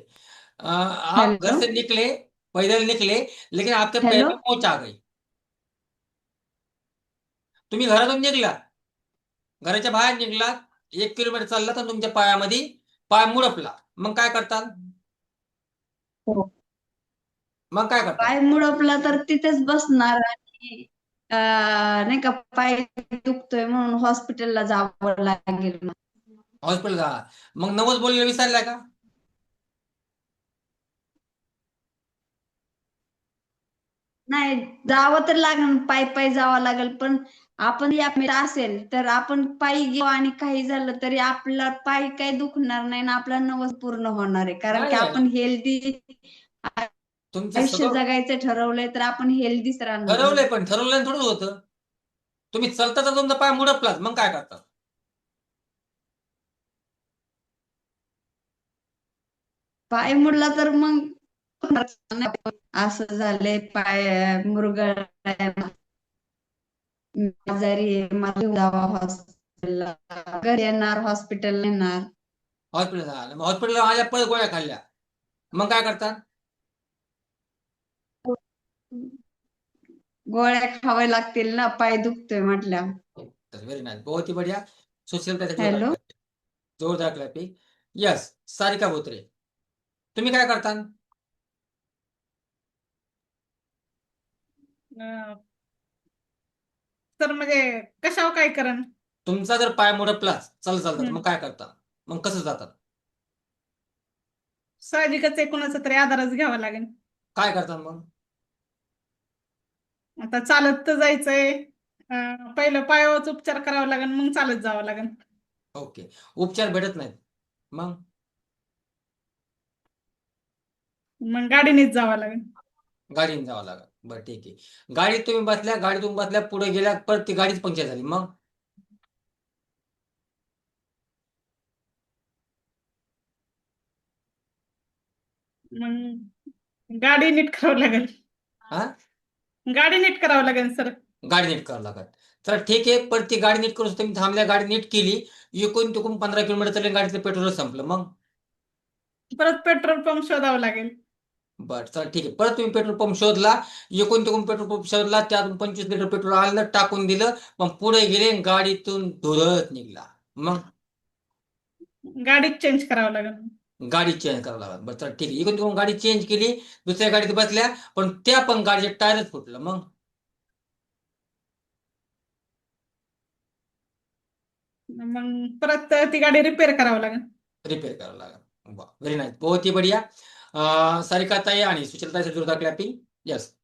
आप घर हॅलो. से निकले, पैदल निकले, लेकिन आपके पैर हॅलो. में मोच आ गई. तुम्ही घरातून निघला, घराच्या बाहेर निघलात, 1 किलोमीटर चालला तर तुमच्या पायामध्ये पाय मुडपला, मग काय करतात? हो. मग काय करतात? पाय मुडपला तर तिथेच बसणार आणि नाही का, पाय दुखतोय म्हणून हॉस्पिटलला जावं लागेल मग. हॉस्पिटल जा. मग नवस बोललेलं विसरलाय का? नाही, जावं तर लागेल, पायी पायी जावं लागेल, पण आपण या असेल तर आपण पायी घेऊ आणि काही झालं तरी आपला पायी काही दुखणार नाही ना, आपला नवस पूर्ण होणार आहे, कारण की नाही आहे. आपण हेल्दी तुमचं आयुष्य सगळं जगायचं ठरवलंय तर आपण हेल्दीच राहणार ना. ठरवलंय, पण ठरवलं थोडंच होतं. तुम्ही चालता तर तुमचा पाय मुडपलाच, मग काय करतात? पाय मुडला तर मग असं झालंय, पाय मुरगळलाय, आजारी आहे, मला घेऊन जावा घरी येणार, हॉस्पिटल येणार. हॉस्पिटल आल्या परत गोळ्या खाल्ल्या, मग काय करतात? गोळ्या खाव्या लागतील ना, पाय दुखतोय म्हटल्या. वेरी नाइस, बहुत ही बढ़िया। सोशल का जोरदार हॅलो. clap. जोरदार क्लॅपिंग. यस, सारिका बोत्रे, तुम्ही काय करता? तर म्हणजे कशावर काय करण? तुमचा जर पाय मोडपलाच चालतात, मग काय करता? मग कसं जातात? साहजिकच आहे, कोणाचा तरी आधारच घ्यावा लागेल. काय करतात मग? आता चालत तर जायचंय, पहिलं पायावरच उपचार करावा लागेल, मग चालत जावं लागेल. ओके, उपचार भेटत नाहीत मग? मग गाडीनेच जावं लागेल. गाडीने जावं लागेल, बरं ठीक आहे. गाडीत तुम्ही बसल्या, गाडीतून बसल्या, पुढे गेल्या, परत ती गाडीच पंक्चर झाली, मग? मग गाडी नीट करावं लागेल. हा, गाडी नीट करावं लागेल सर. गाडी नीट करावं लागत. चला ठीक आहे, परत ती गाडी नीट करून तुम्ही थांबल्या, गाडी नीट केली, इकून तिकून 15 किलोमीटर चालले, गाडीचं पेट्रोलच संपलं, मग? परत पेट्रोल पंप शोधावं लागेल. बरं चला ठीक आहे, परत तुम्ही पेट्रोल पंप शोधला, इकून तिकून पेट्रोल पंप शोधला, त्यातून 25 लिटर पेट्रोल आणलं, टाकून दिलं, मग पुढे गेले, गाडीतून धुरत निघला, मग? गाडीच चेंज करावं लागेल. गाडी चेंज करावं लागत. बरं चला ठीक आहे, इकडून तिकडून गाडी चेंज केली, दुसऱ्या गाडीत बसल्या, पण त्या पण गाडीचे टायरच फुटलं, मग? मग परत ती गाडी रिपेअर करावं लागेल. रिपेयर करावं लागेल, वाह वेरी नाइस, बहुत ही बढ़िया। सारिका ताई आणि सुशील ताई से जोरदार क्लैपिंग। यस,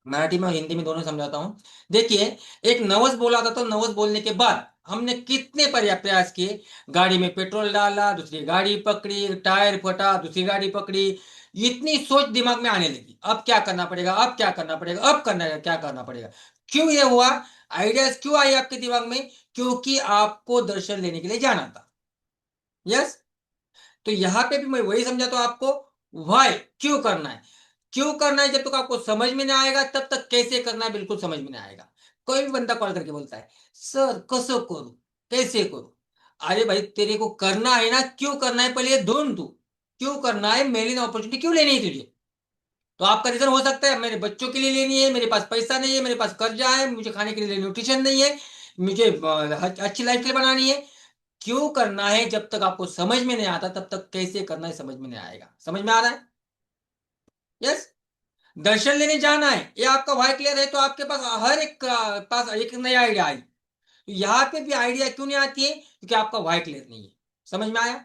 मराठी में और हिंदी में दोनों समझाता हूँ। देखिए, एक नवस बोला था, तो नवस बोलने के बाद हमने कितने प्रयास किए, गाड़ी में पेट्रोल डाला, दूसरी गाड़ी पकड़ी, टायर फटा, दूसरी गाड़ी पकड़ी, इतनी सोच दिमाग में आने लगी, अब क्या करना पड़ेगा, अब क्या करना पड़ेगा, अब करना क्या करना पड़ेगा। क्यों ये हुआ? आइडियाज क्यों आई आपके दिमाग में? क्योंकि आपको दर्शन लेने के लिए जाना था। यस, तो यहां पे भी मैं वही समझाता हूं आपको, वाई, क्यों करना है। क्यों करना है जब तक आपको समझ में नहीं आएगा, तब तक कैसे करना है बिल्कुल समझ में नहीं आएगा। कोई भी बंदा कॉल करके बोलता है, सर कसं करू, कैसे करू? अरे भाई, तेरे को करना है ना, क्यों करना है पहले ये ढूंढ तू, क्यों करना है, मेरी अपॉर्चुनिटी क्यों लेनी है तुझे? तो आपका रीजन हो सकता है, मेरे बच्चों के लिए लेनी है, मेरे पास पैसा नहीं है, मेरे पास कर्जा है, मुझे खाने के लिए न्यूट्रिशन नहीं है, मुझे अच्छी लाइफ बनानी है। क्यों करना है जब तक आपको समझ में नहीं आता, तब तक कैसे करना है समझ में नहीं आएगा। समझ में आ रहा है? यस, दर्शन लेने जाना है, ये आपका वाई क्लियर है, तो आपके पास हर एक पास एक नया आइडिया आई। तो यहाँ पे भी आइडिया क्यों नहीं आती है? क्योंकि आपका वाई क्लियर नहीं है। समझ में आया?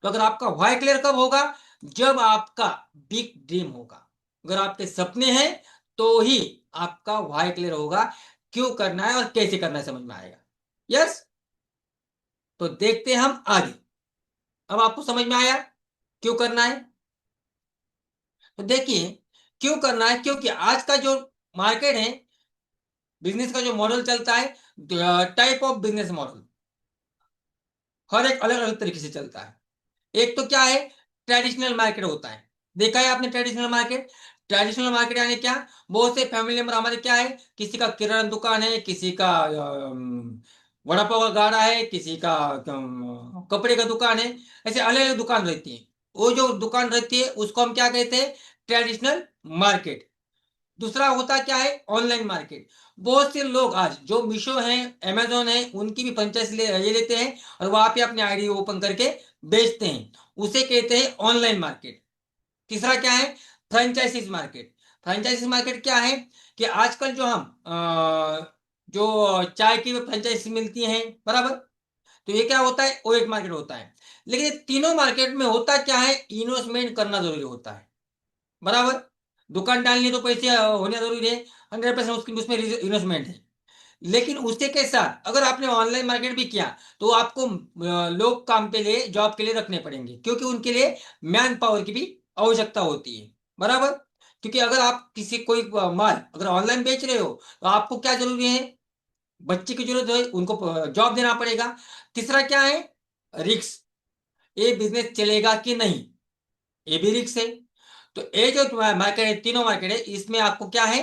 तो अगर आपका वाई क्लियर कब होगा? जब आपका बिग ड्रीम होगा। अगर आपके सपने हैं तो ही आपका वाई क्लियर होगा, क्यों करना है और कैसे करना है समझ में आएगा। यस, तो देखते हैं हम आगे। अब आपको समझ में आया क्यों करना है? तो देखिए, क्यों करना है, क्योंकि आज का जो मार्केट है, बिजनेस का जो मॉडल चलता है, टाइप ऑफ बिजनेस मॉडल हर एक अलग अलग तरीके से चलता है। एक तो क्या है, ट्रेडिशनल मार्केट होता है। देखा है आपने ट्रेडिशनल मार्केट? ट्रेडिशनल मार्केट यानी क्या? बहुत से फैमिली मेंबर हमारे क्या है, किसी का किराना दुकान है, किसी का वड़ा पाव का गाड़ा है, किसी का कपड़े का दुकान है, ऐसे अलग अलग दुकान रहती है। वो जो दुकान रहती है उसको हम क्या कहते हैं? Traditional market. दूसरा होता क्या है, ऑनलाइन मार्केट। बहुत से लोग आज जो मीशो है, अमेजोन है, उनकी भी फ्रेंचाइज ये लेते हैं और वहां पे अपनी आईडी ओपन करके बेचते हैं, उसे कहते हैं ऑनलाइन मार्केट। तीसरा क्या है, फ्रेंचाइजीज मार्केट। फ्रेंचाइजीज मार्केट क्या है कि आजकल जो हम जो चाय की फ्रेंचाइजी मिलती हैं, बराबर, तो ये क्या होता है, वो एक मार्केट होता है। लेकिन ये तीनों मार्केट में होता क्या है, इन्वेस्टमेंट करना जरूरी होता है, बराबर। दुकान डालनी तो पैसे होने जरूरी है, 100% उसमें इन्वेस्टमेंट है। लेकिन उसके के साथ अगर आपने ऑनलाइन मार्केट भी किया, तो आपको लोग काम के लिए, जॉब के लिए रखने पड़ेंगे, क्योंकि उनके लिए मैन पावर की भी आवश्यकता होती है, बराबर। क्योंकि अगर आप किसी कोई माल अगर ऑनलाइन बेच रहे हो, तो आपको क्या जरूरी है, बच्चे की जरूरत है, उनको जॉब देना पड़ेगा। तीसरा क्या है, रिक्स, ये बिजनेस चलेगा कि नहीं, ये भी रिक्स है। तो ये जो मार्केट है, तीनों मार्केट है, इसमें आपको क्या है,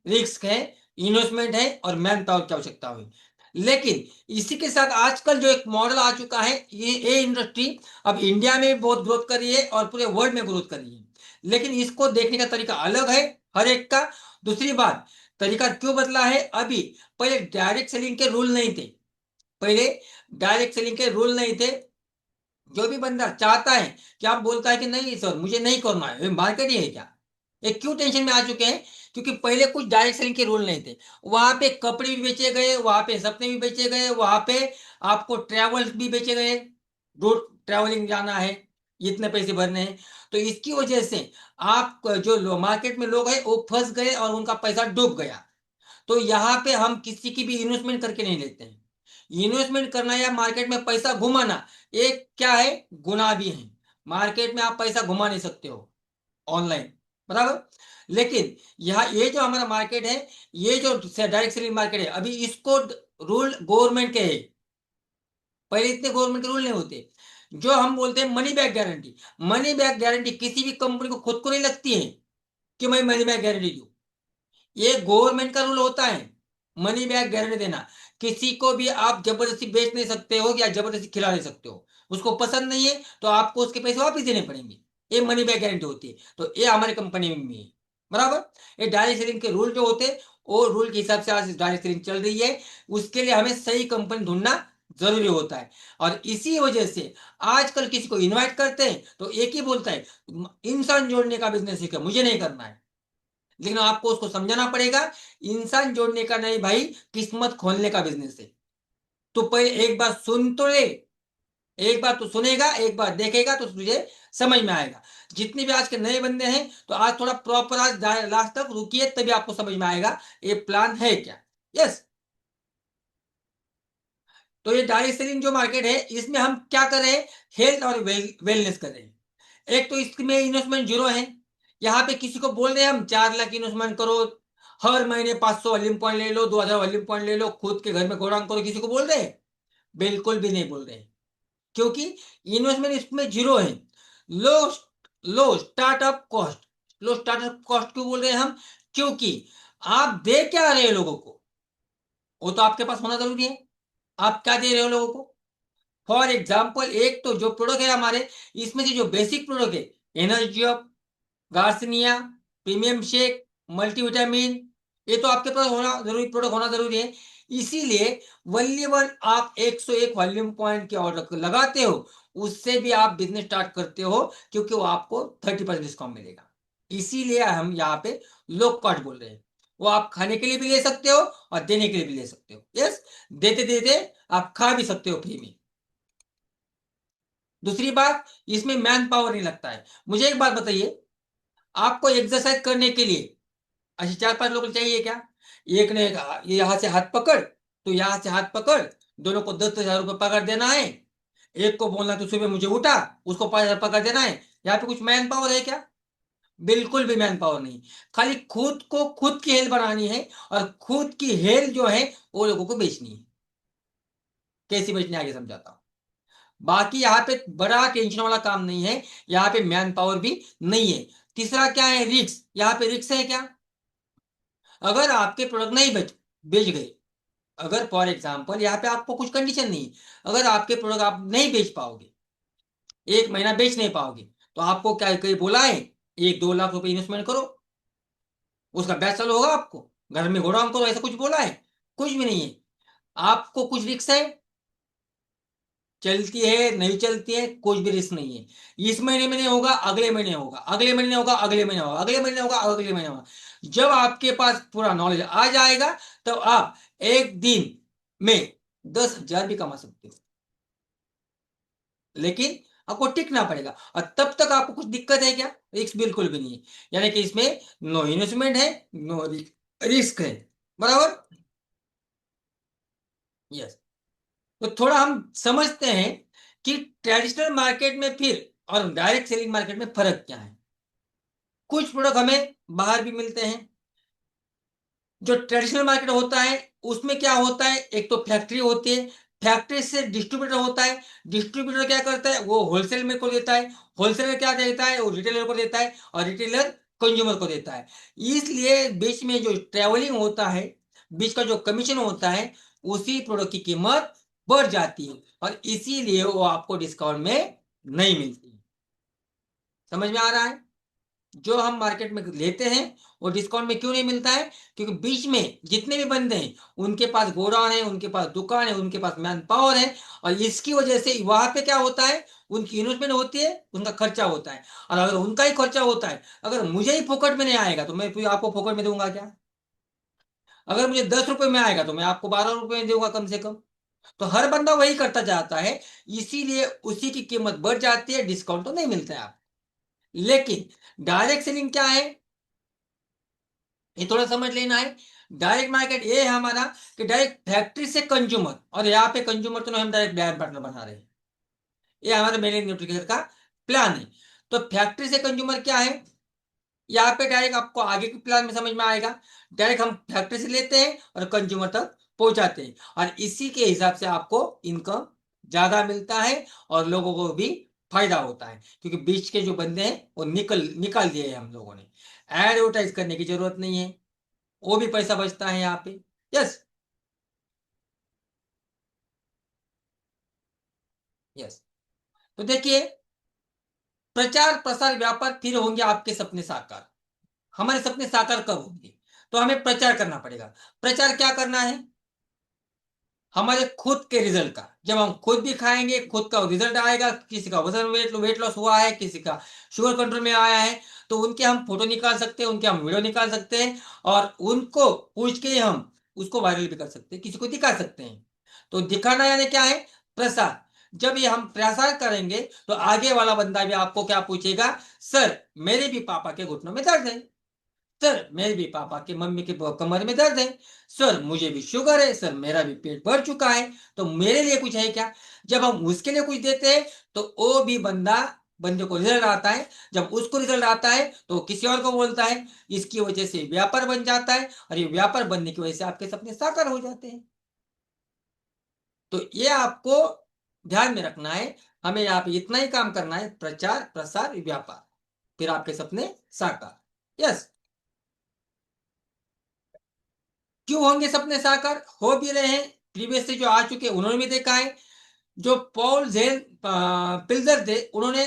रिस्क है, इन्वेस्टमेंट है और मैन पावर की आवश्यकता हुई। लेकिन इसी के साथ आजकल जो एक मॉडल आ चुका है, ये इंडस्ट्री अब इंडिया में भी बहुत ग्रोथ कर रही है और पूरे वर्ल्ड में ग्रोथ कर रही है, लेकिन इसको देखने का तरीका अलग है हर एक का। दूसरी बात, तरीका क्यों बदला है? अभी पहले डायरेक्ट सेलिंग के रूल नहीं थे, पहले डायरेक्ट सेलिंग के रूल नहीं थे। जो भी बंदा चाहता है कि आप बोलता है कि नहीं सर मुझे नहीं करना है, मार्केट ही है क्या, ये क्यों टेंशन में आ चुके हैं? क्योंकि पहले कुछ डायरेक्ट सेलिंग के रूल नहीं थे। वहां पे कपड़े भी बेचे गए, वहां पे सपने भी बेचे गए, वहां पे आपको ट्रैवल भी बेचे गए, रोड ट्रैवलिंग जाना है, इतने पैसे भरने हैं। तो इसकी वजह से आप जो मार्केट में लोग हैं वो फंस गए और उनका पैसा डूब गया। तो यहाँ पे हम किसी की भी इन्वेस्टमेंट करके नहीं लेते हैं। इन्वेस्टमेंट करना या मार्केट में पैसा घुमाना एक क्या है, गुनाह भी है। मार्केट में आप पैसा घुमा नहीं सकते हो ऑनलाइन, बराबर। लेकिन यहाँ ये जो हमारा मार्केट है, ये जो डायरेक्ट सेलिंग मार्केट है, अभी इसको रूल गवर्नमेंट के है। पहले इतने गवर्नमेंट के रूल नहीं होते। जो हम बोलते हैं money back guarantee, money back guarantee किसी भी कंपनी को खुद को नहीं लगती है कि मैं मनी बैक गारंटी दूं। ये गवर्नमेंट का रूल होता है मनी बैक गारंटी देना। किसी को भी आप जबरदस्ती बेच नहीं सकते हो या जबरदस्ती खिला नहीं सकते हो। उसको पसंद नहीं है तो आपको उसके पैसे वापस देने पड़ेंगे। ये मनी बैक गारंटी होती है। तो ये हमारी कंपनी में भी है, बराबर। ये डायरेक्ट सेलिंग के रूल जो होते हैं वो रूल के हिसाब से आज डायरेक्ट सेलिंग चल रही है। उसके लिए हमें सही कंपनी ढूंढना जरूरी होता है। और इसी वजह से आजकल किसी को इन्वाइट करते हैं तो एक ही बोलता है इंसान जोड़ने का बिजनेस है क्या, मुझे नहीं करना है। लेकिन आपको उसको समझाना पड़ेगा इंसान जोड़ने का नहीं भाई, किस्मत खोलने का बिजनेस है। तो पहले एक बार सुन तो ले, एक बार तो सुनेगा, एक बार देखेगा तो तुझे समझ में आएगा। जितने भी आज के नए बंदे हैं तो आज थोड़ा प्रॉपर आज लास्ट तक रुकिए, तभी आपको समझ में आएगा ये प्लान है क्या। यस। तो ये डायरेक्ट सेलिंग जो मार्केट है इसमें हम क्या कर रहे हैं, हेल्थ और वेलनेस कर रहे हैं। एक तो इसमें इन्वेस्टमेंट जीरो है। यहाँ पे किसी को बोल रहे हैं हम 4 लाख इन्वेस्टमेंट करो, हर महीने 500 वॉल्यूम पॉइंट ले लो, 2000 वॉल्यूम पॉइंट ले लो, खुद के घर में गोडाउन करो, किसी को बोल रहे हैं? बिल्कुल भी नहीं बोल रहे हैं। क्योंकि इन्वेस्टमेंट इसमें जीरो है। लो लो स्टार्टअप कॉस्ट, लो स्टार्टअप कॉस्ट क्यों बोल रहे हैं हम? क्योंकि आप दे क्या रहे हो लोगों को, वो तो आपके पास होना जरूरी है। आप क्या दे रहे हो लोगों को? फॉर एग्जाम्पल, एक तो जो प्रोडक्ट है हमारे, इसमें से जो बेसिक प्रोडक्ट है, energy up, garcinia, premium shake, multivitamin, ये तो आपके पास होना जरूरी, प्रोडक्ट होना जरूरी है। इसीलिए वनली वन आप 101 वॉल्यूम पॉइंट के ऑर्डर लगाते हो, उससे भी आप बिजनेस स्टार्ट करते हो, क्योंकि वो आपको 30% डिस्काउंट मिलेगा। इसीलिए हम यहाँ पे लो कॉस्ट बोल रहे हैं। वो आप खाने के लिए भी ले सकते हो और देने के लिए भी ले सकते हो। यस, देते देते आप खा भी सकते हो फ्री में। दूसरी बात, इसमें मैन पावर नहीं लगता है। मुझे एक बात बताइए, आपको एक्सरसाइज करने के लिए ऐसे 4-5 लोग चाहिए क्या? एक ने ये यहाँ से हाथ पकड़, तो यहाँ से हाथ पकड़, दोनों को 10,000 रुपये पकड़ देना है। एक को बोलना तो सुबह मुझे उठा, उसको 5,000 पकड़ देना है। यहाँ पे कुछ मैन पावर है क्या? बिल्कुल भी मैन पावर नहीं। खाली खुद को खुद की हेल्थ बनानी है और खुद की हेल्थ जो है वो लोगों को बेचनी है। कैसी बेचनी है आगे समझाता हूँ। बाकी यहाँ पे बड़ा टेंशन वाला काम नहीं है, यहाँ पे मैन पावर भी नहीं है। तीसरा क्या है, रिक्स। यहाँ पे रिक्स है क्या? अगर आपके प्रोडक्ट नहीं बेच गए, अगर फॉर एग्जाम्पल यहाँ पे आपको कुछ कंडीशन नहीं, अगर आपके प्रोडक्ट आप नहीं बेच पाओगे, 1 महीना बेच नहीं पाओगे, तो आपको क्या कहीं बोला है 1-2 लाख रुपए इन्वेस्टमेंट करो, उसका बैच चालू होगा, आपको घर में गोडाउन करो, ऐसा कुछ बोला है? कुछ भी नहीं है। आपको कुछ रिक्स है? चलती है नहीं चलती है, कुछ भी रिस्क नहीं है। इस महीने में नहीं होगा, अगले महीने होगा, अगले महीने होगा, अगले महीने होगा, अगले महीने होगा, अगले महीने होगा। जब आपके पास पूरा नॉलेज आ जाएगा तब तो आप एक दिन में 10,000 भी कमा सकते हो। लेकिन आपको टिकना पड़ेगा, और तब तक आपको कुछ दिक्कत है क्या? रिस्क बिल्कुल भी नहीं है। यानी कि इसमें नो इन्वेस्टमेंट है, नो रिस्क है, बराबर। यस। तो थोड़ा हम समझते हैं कि ट्रेडिशनल मार्केट में फिर और डायरेक्ट सेलिंग मार्केट में फर्क क्या है। कुछ प्रोडक्ट हमें बाहर भी मिलते हैं। जो ट्रेडिशनल मार्केट होता है उसमें क्या होता है, एक तो फैक्ट्री होती है, फैक्ट्री से डिस्ट्रीब्यूटर होता है। डिस्ट्रीब्यूटर क्या करता है, वो होलसेल में को देता है, होलसेलर क्या देता है, वो रिटेलर को देता है, और रिटेलर कंज्यूमर को देता है। इसलिए बीच में जो ट्रेवलिंग होता है, बीच का जो कमीशन होता है, उसी प्रोडक्ट की कीमत बढ़ जाती है और इसीलिए वो आपको डिस्काउंट में नहीं मिलती। समझ में आ रहा है? जो हम मार्केट में लेते हैं वो डिस्काउंट में क्यों नहीं मिलता है? क्योंकि बीच में जितने भी बंदे हैं उनके पास गोडाउन है, उनके पास दुकान है, उनके पास मैन पावर है और इसकी वजह से वहां पे क्या होता है, उनकी इन्वेस्टमेंट होती है, उनका खर्चा होता है। और अगर उनका ही खर्चा होता है, अगर मुझे ही फोकट में नहीं आएगा तो मैं फिर आपको फोकट में दूंगा क्या? अगर मुझे 10 रुपए में आएगा तो मैं आपको 12 रुपए में दूंगा कम से कम। तो हर बंदा वही करता जाता है, इसीलिए उसी की कीमत बढ़ जाती है, डिस्काउंट तो नहीं मिलता है आपको। लेकिन डायरेक्ट सेलिंग क्या है, ये थोड़ा समझ लेना है। डायरेक्ट मार्केट ये है हमारा कि डायरेक्ट फैक्ट्री से कंज्यूमर, और यहाँ पे कंज्यूमर तो नहीं, हम डायरेक्ट ब्रांड पार्टनर बना रहे हैं, ये हमारे मेड इन न्यूट्रिकेयर का प्लान है। तो फैक्ट्री से कंज्यूमर क्या है, यहाँ पे डायरेक्ट आपको आगे के प्लान में समझ में आएगा। डायरेक्ट हम फैक्ट्री से लेते हैं और कंज्यूमर तक पहुंचाते हैं और इसी के हिसाब से आपको इनकम ज्यादा मिलता है और लोगों को भी फायदा होता है, क्योंकि बीच के जो बंदे हैं वो निकाल दिए हैं हम लोगों ने। एडवर्टाइज करने की जरूरत नहीं है, वो भी पैसा बचता है यहाँ पे। Yes yes. तो देखिए, प्रचार प्रसार व्यापार फिर होंगे आपके सपने साकार। हमारे सपने साकार कब होंगे? तो हमें प्रचार करना पड़ेगा। प्रचार क्या करना है? हमारे खुद के रिजल्ट का, जब हम खुद भी खाएंगे, खुद का रिजल्ट आएगा, किसी का वजन वेट लॉस हुआ है, किसी का शुगर कंट्रोल में आया है, तो उनके हम फोटो निकाल सकते हैं, उनके हम वीडियो निकाल सकते हैं और उनको पूछ के हम उसको वायरल भी कर सकते हैं, किसी को दिखा सकते हैं। तो दिखाना यानी क्या है? प्रसार। जब ये हम प्रसार करेंगे तो आगे वाला बंदा भी आपको क्या पूछेगा, सर मेरे भी पापा के घुटनों में दर्द है, सर मेरे भी पापा के मम्मी के कमर में दर्द है, सर मुझे भी शुगर है, सर मेरा भी पेट भर चुका है, तो मेरे लिए कुछ है क्या? जब हम उसके लिए कुछ देते हैं तो वो भी बंदे को रिजल्ट आता है। जब उसको रिजल्ट आता है तो किसी और को बोलता है, इसकी वजह से व्यापार बन जाता है और ये व्यापार बनने की वजह से आपके सपने साकार हो जाते हैं। तो ये आपको ध्यान में रखना है। हमें यहाँ पे इतना ही काम करना है, प्रचार प्रसार व्यापार, फिर आपके सपने साकार। यस। क्यों होंगे सपने साकार? हो भी रहे हैं, प्रीवियस से जो आ चुके उन्होंने भी देखा है। जो पॉल जेन पिल्जर थे, उन्होंने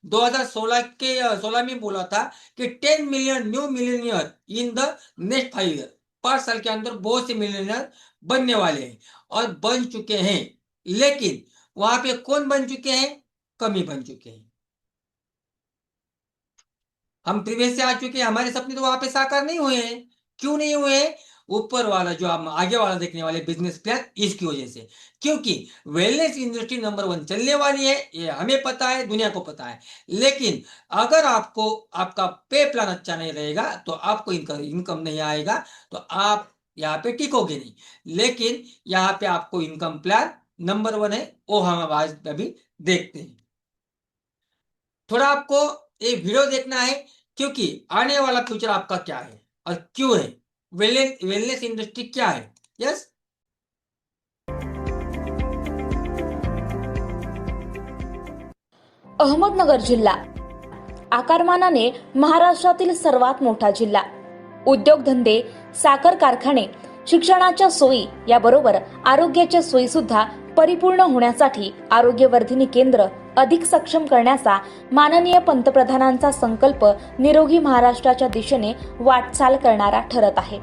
2016 में बोला था कि 10 million new millionaire in the next 5 year. 5 साल के अंदर बहुत से मिलियनियर बनने वाले हैं और बन चुके हैं। लेकिन वहां पे कौन बन चुके हैं? कम ही बन चुके हैं। हम प्रीवियस से आ चुके हैं, हमारे सपने तो वहां पे साकार नहीं हुए हैं। क्यों नहीं हुए हैं? ऊपर वाला जो हम आगे वाला देखने वाले बिजनेस प्लान, इसकी वजह से। क्योंकि वेलनेस इंडस्ट्री नंबर 1 चलने वाली है, ये हमें पता है, दुनिया को पता है। लेकिन अगर आपको आपका पे प्लान अच्छा नहीं रहेगा तो आपको इनकम नहीं आएगा, तो आप यहाँ पे टिकोगे नहीं। लेकिन यहाँ पे आपको इनकम प्लान नंबर 1 है, वो हम आज अभी देखते हैं। थोड़ा आपको एक वीडियो देखना है, क्योंकि आने वाला फ्यूचर आपका क्या है और क्यों है, वेलनेस इंडस्ट्री क्या है। यस। अहमदनगर जिल्हा आकारमानाने महाराष्ट्रातील सर्वात मोठा जिल्हा. उद्योगधंदे, साखर कारखाने, शिक्षणाच्या सोयी याबरोबर आरोग्याच्या सोयी सुद्धा परिपूर्ण होण्यासाठी आरोग्यवर्धिनी केंद्र अधिक सक्षम करण्याचा माननीय पंतप्रधानांचा संकल्प निरोगी महाराष्ट्राच्या दिशेने वाटचाल करणारा ठरत आहे.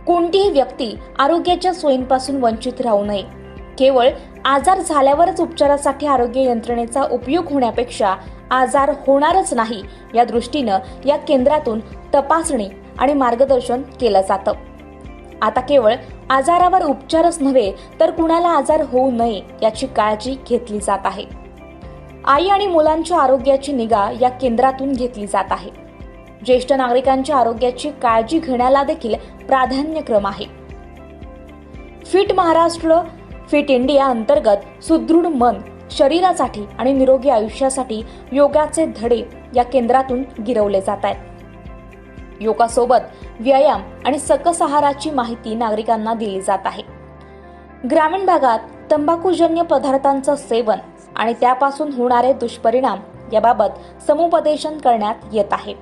कोणतीही व्यक्ती आरोग्याच्या सोयींपासून वंचित राहू नये. केवळ आजार झाल्यावरच उपचारासाठी आरोग्य यंत्रणेचा उपयोग होण्यापेक्षा आजार होणारच नाही या दृष्टीनं या केंद्रातून तपासणी आणि मार्गदर्शन केलं जातं. आता केवळ आजारावर उपचारच नव्हे तर कुणाला आजार होऊ नये याची काळजी घेतली जात आहे. आई आणि मुलांच्या आरोग्याची निगा या केंद्रातून घेतली जात आहे. ज्येष्ठ नागरिकांच्या आरोग्याची काळजी घेण्याला देखील प्राधान्यक्रम आहे. फिट महाराष्ट्र फिट इंडिया अंतर्गत सुदृढ मन, शरीरासाठी आणि निरोगी आयुष्यासाठी योगाचे धडे या केंद्रातून गिरवले जात आहेत. योगासोबत व्यायाम आणि सकस आहाराची माहिती नागरिकांना दिली जात आहे. ग्रामीण भागात तंबाखूजन्य पदार्थांचं सेवन आणि त्यापासून होणारे दुष्परिणाम याबाबत समुपदेशन करण्यात येत आहे.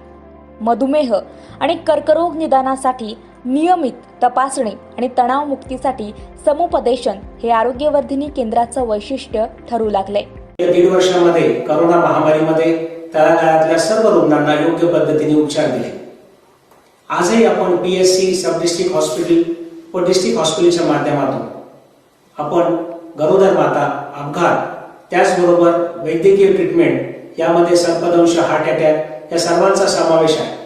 मधुमेह आणि कर्करोग निदानासाठी नियमित तपासणी आणि तणावमुक्तीसाठी समुपदेशन हे आरोग्यवर्धिनी केंद्राचं वैशिष्ट्य ठरू लागले. या 1.5 वर्षामध्ये करोना महामारीमध्ये तळागाळातल्या सर्व रुग्णांना योग्य पद्धतीने उपचार दिले. आजही आपण PSC सब डिस्ट्रिक्ट हॉस्पिटल व डिस्ट्रिक्ट हॉस्पिटलच्या माध्यमातून आपण गरोदर माता, अपघात, त्याचबरोबर वैद्यकीय ट्रीटमेंट यामध्ये सर्पदंश, हार्ट अटॅक या सर्वांचा समावेश आहे.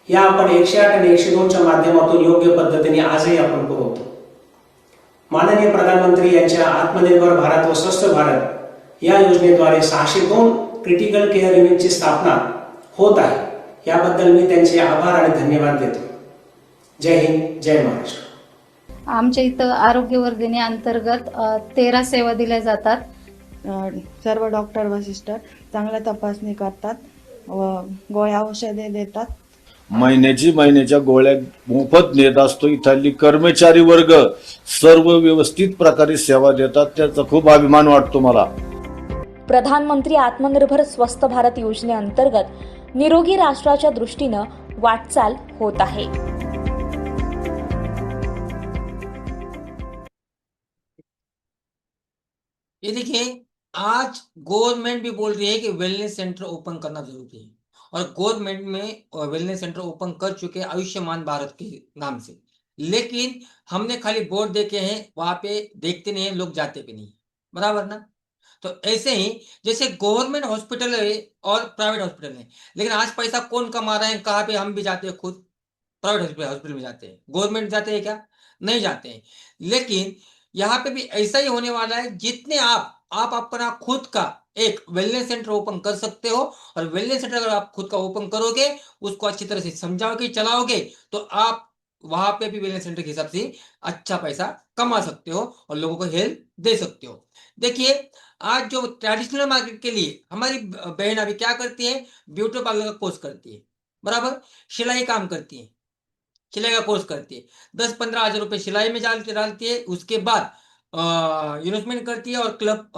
या आपण 108 आणि 102च्या माध्यमातून योग्य पद्धतीने आजही आपण पुरवतो. माननीय प्रधानमंत्री यांच्या आत्मनिर्भर भारत व स्वस्थ भारत या योजनेद्वारे 602 क्रिटिकल केअर युनिटची स्थापना होत आहे. याबद्दल मी त्यांचे आभार आणि धन्यवाद देतो. जय हिंद, जय महाराष्ट्र. आमच्या इथं आरोग्यवर्धिनी अंतर्गत 13 सेवा दिल्या जातात. सर्व डॉक्टर व सिस्टर चांगल्या तपासणी करतात व गोळ्या औषधे देतात. महिन्याच्या गोळ्या मोफत नेत असतो. इथली कर्मचारी वर्ग सर्व व्यवस्थित प्रकारे सेवा देतात. त्याचा खूप अभिमान वाटतो मला. प्रधानमंत्री आत्मनिर्भर स्वस्थ भारत योजनेअंतर्गत निरोगी राष्ट्राच्या दृष्टीनं वाटचाल होत आहे. ये देखिए, आज गवर्नमेंट भी बोल रही है कि वेलनेस सेंटर ओपन करना जरूरी है और गवर्नमेंट में वेलनेस सेंटर ओपन कर चुके हैं आयुष्मान भारत के नाम से, लेकिन हमने खाली बोर्ड देखे हैं, वहां पे देखते नहीं है, लोग जाते भी नहीं, बराबर ना. तो ऐसे ही जैसे गवर्नमेंट हॉस्पिटल है और प्राइवेट हॉस्पिटल है, लेकिन आज पैसा कौन कमा रहे हैं, कहाँ पे हम भी जाते हैं, खुद प्राइवेट हॉस्पिटल में जाते हैं, गवर्नमेंट जाते हैं क्या, नहीं जाते हैं. लेकिन यहाँ पे भी ऐसा ही होने वाला है. जितने आप अपना खुद का एक वेलनेस सेंटर ओपन कर सकते हो, और वेलनेस सेंटर अगर आप खुद का ओपन करोगे, उसको अच्छी तरह से समझाओगे, चलाओगे, तो आप वहां पे भी वेलनेस सेंटर के हिसाब से अच्छा पैसा कमा सकते हो और लोगों को हेल्प दे सकते हो. देखिए, आज जो ट्रेडिशनल मार्केट के लिए हमारी बहन अभी क्या करती है, ब्यूटी पार्लर का कोर्स करती है, बराबर, सिलाई काम करती है, सिलाई का कोर्स करती है, 10-15 हजार रुपए सिलाई में डालती है. उसके बाद इन्वेस्टमेंट करती है और क्लब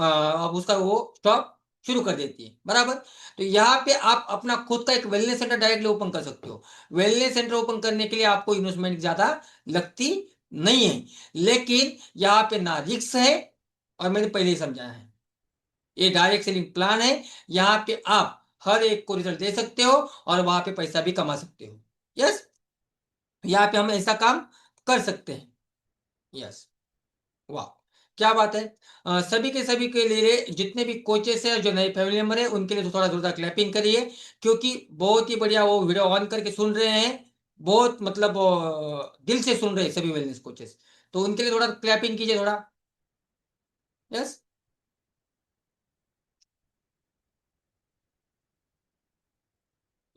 उसका वो स्टॉप शुरू कर देती है, बराबर. तो यहाँ पे आप अपना खुद का एक वेलनेस सेंटर डायरेक्टली ओपन कर सकते हो. वेलनेस सेंटर ओपन करने के लिए आपको इन्वेस्टमेंट ज्यादा लगती नहीं है, लेकिन यहाँ पे ना रिस्क है, और मैंने पहले ही समझाया है, ये डायरेक्ट सेलिंग प्लान है. यहाँ पे आप हर एक को रिजल्ट दे सकते हो और वहां पे पैसा भी कमा सकते हो. यस, यहाँ पे हम ऐसा काम कर सकते हैं. यस, वाह, क्या बात है. सभी के लिए जितने भी कोचेस हैं, जो नए फैमिली मेंबर है, उनके लिए तो थोड़ा जोरदार क्लैपिंग करिए, क्योंकि बहुत ही बढ़िया वो वीडियो ऑन करके सुन रहे हैं, बहुत मतलब दिल से सुन रहे हैं सभी वेलनेस कोचेस. तो उनके लिए थोड़ा क्लैपिंग कीजिए थोड़ा. यस,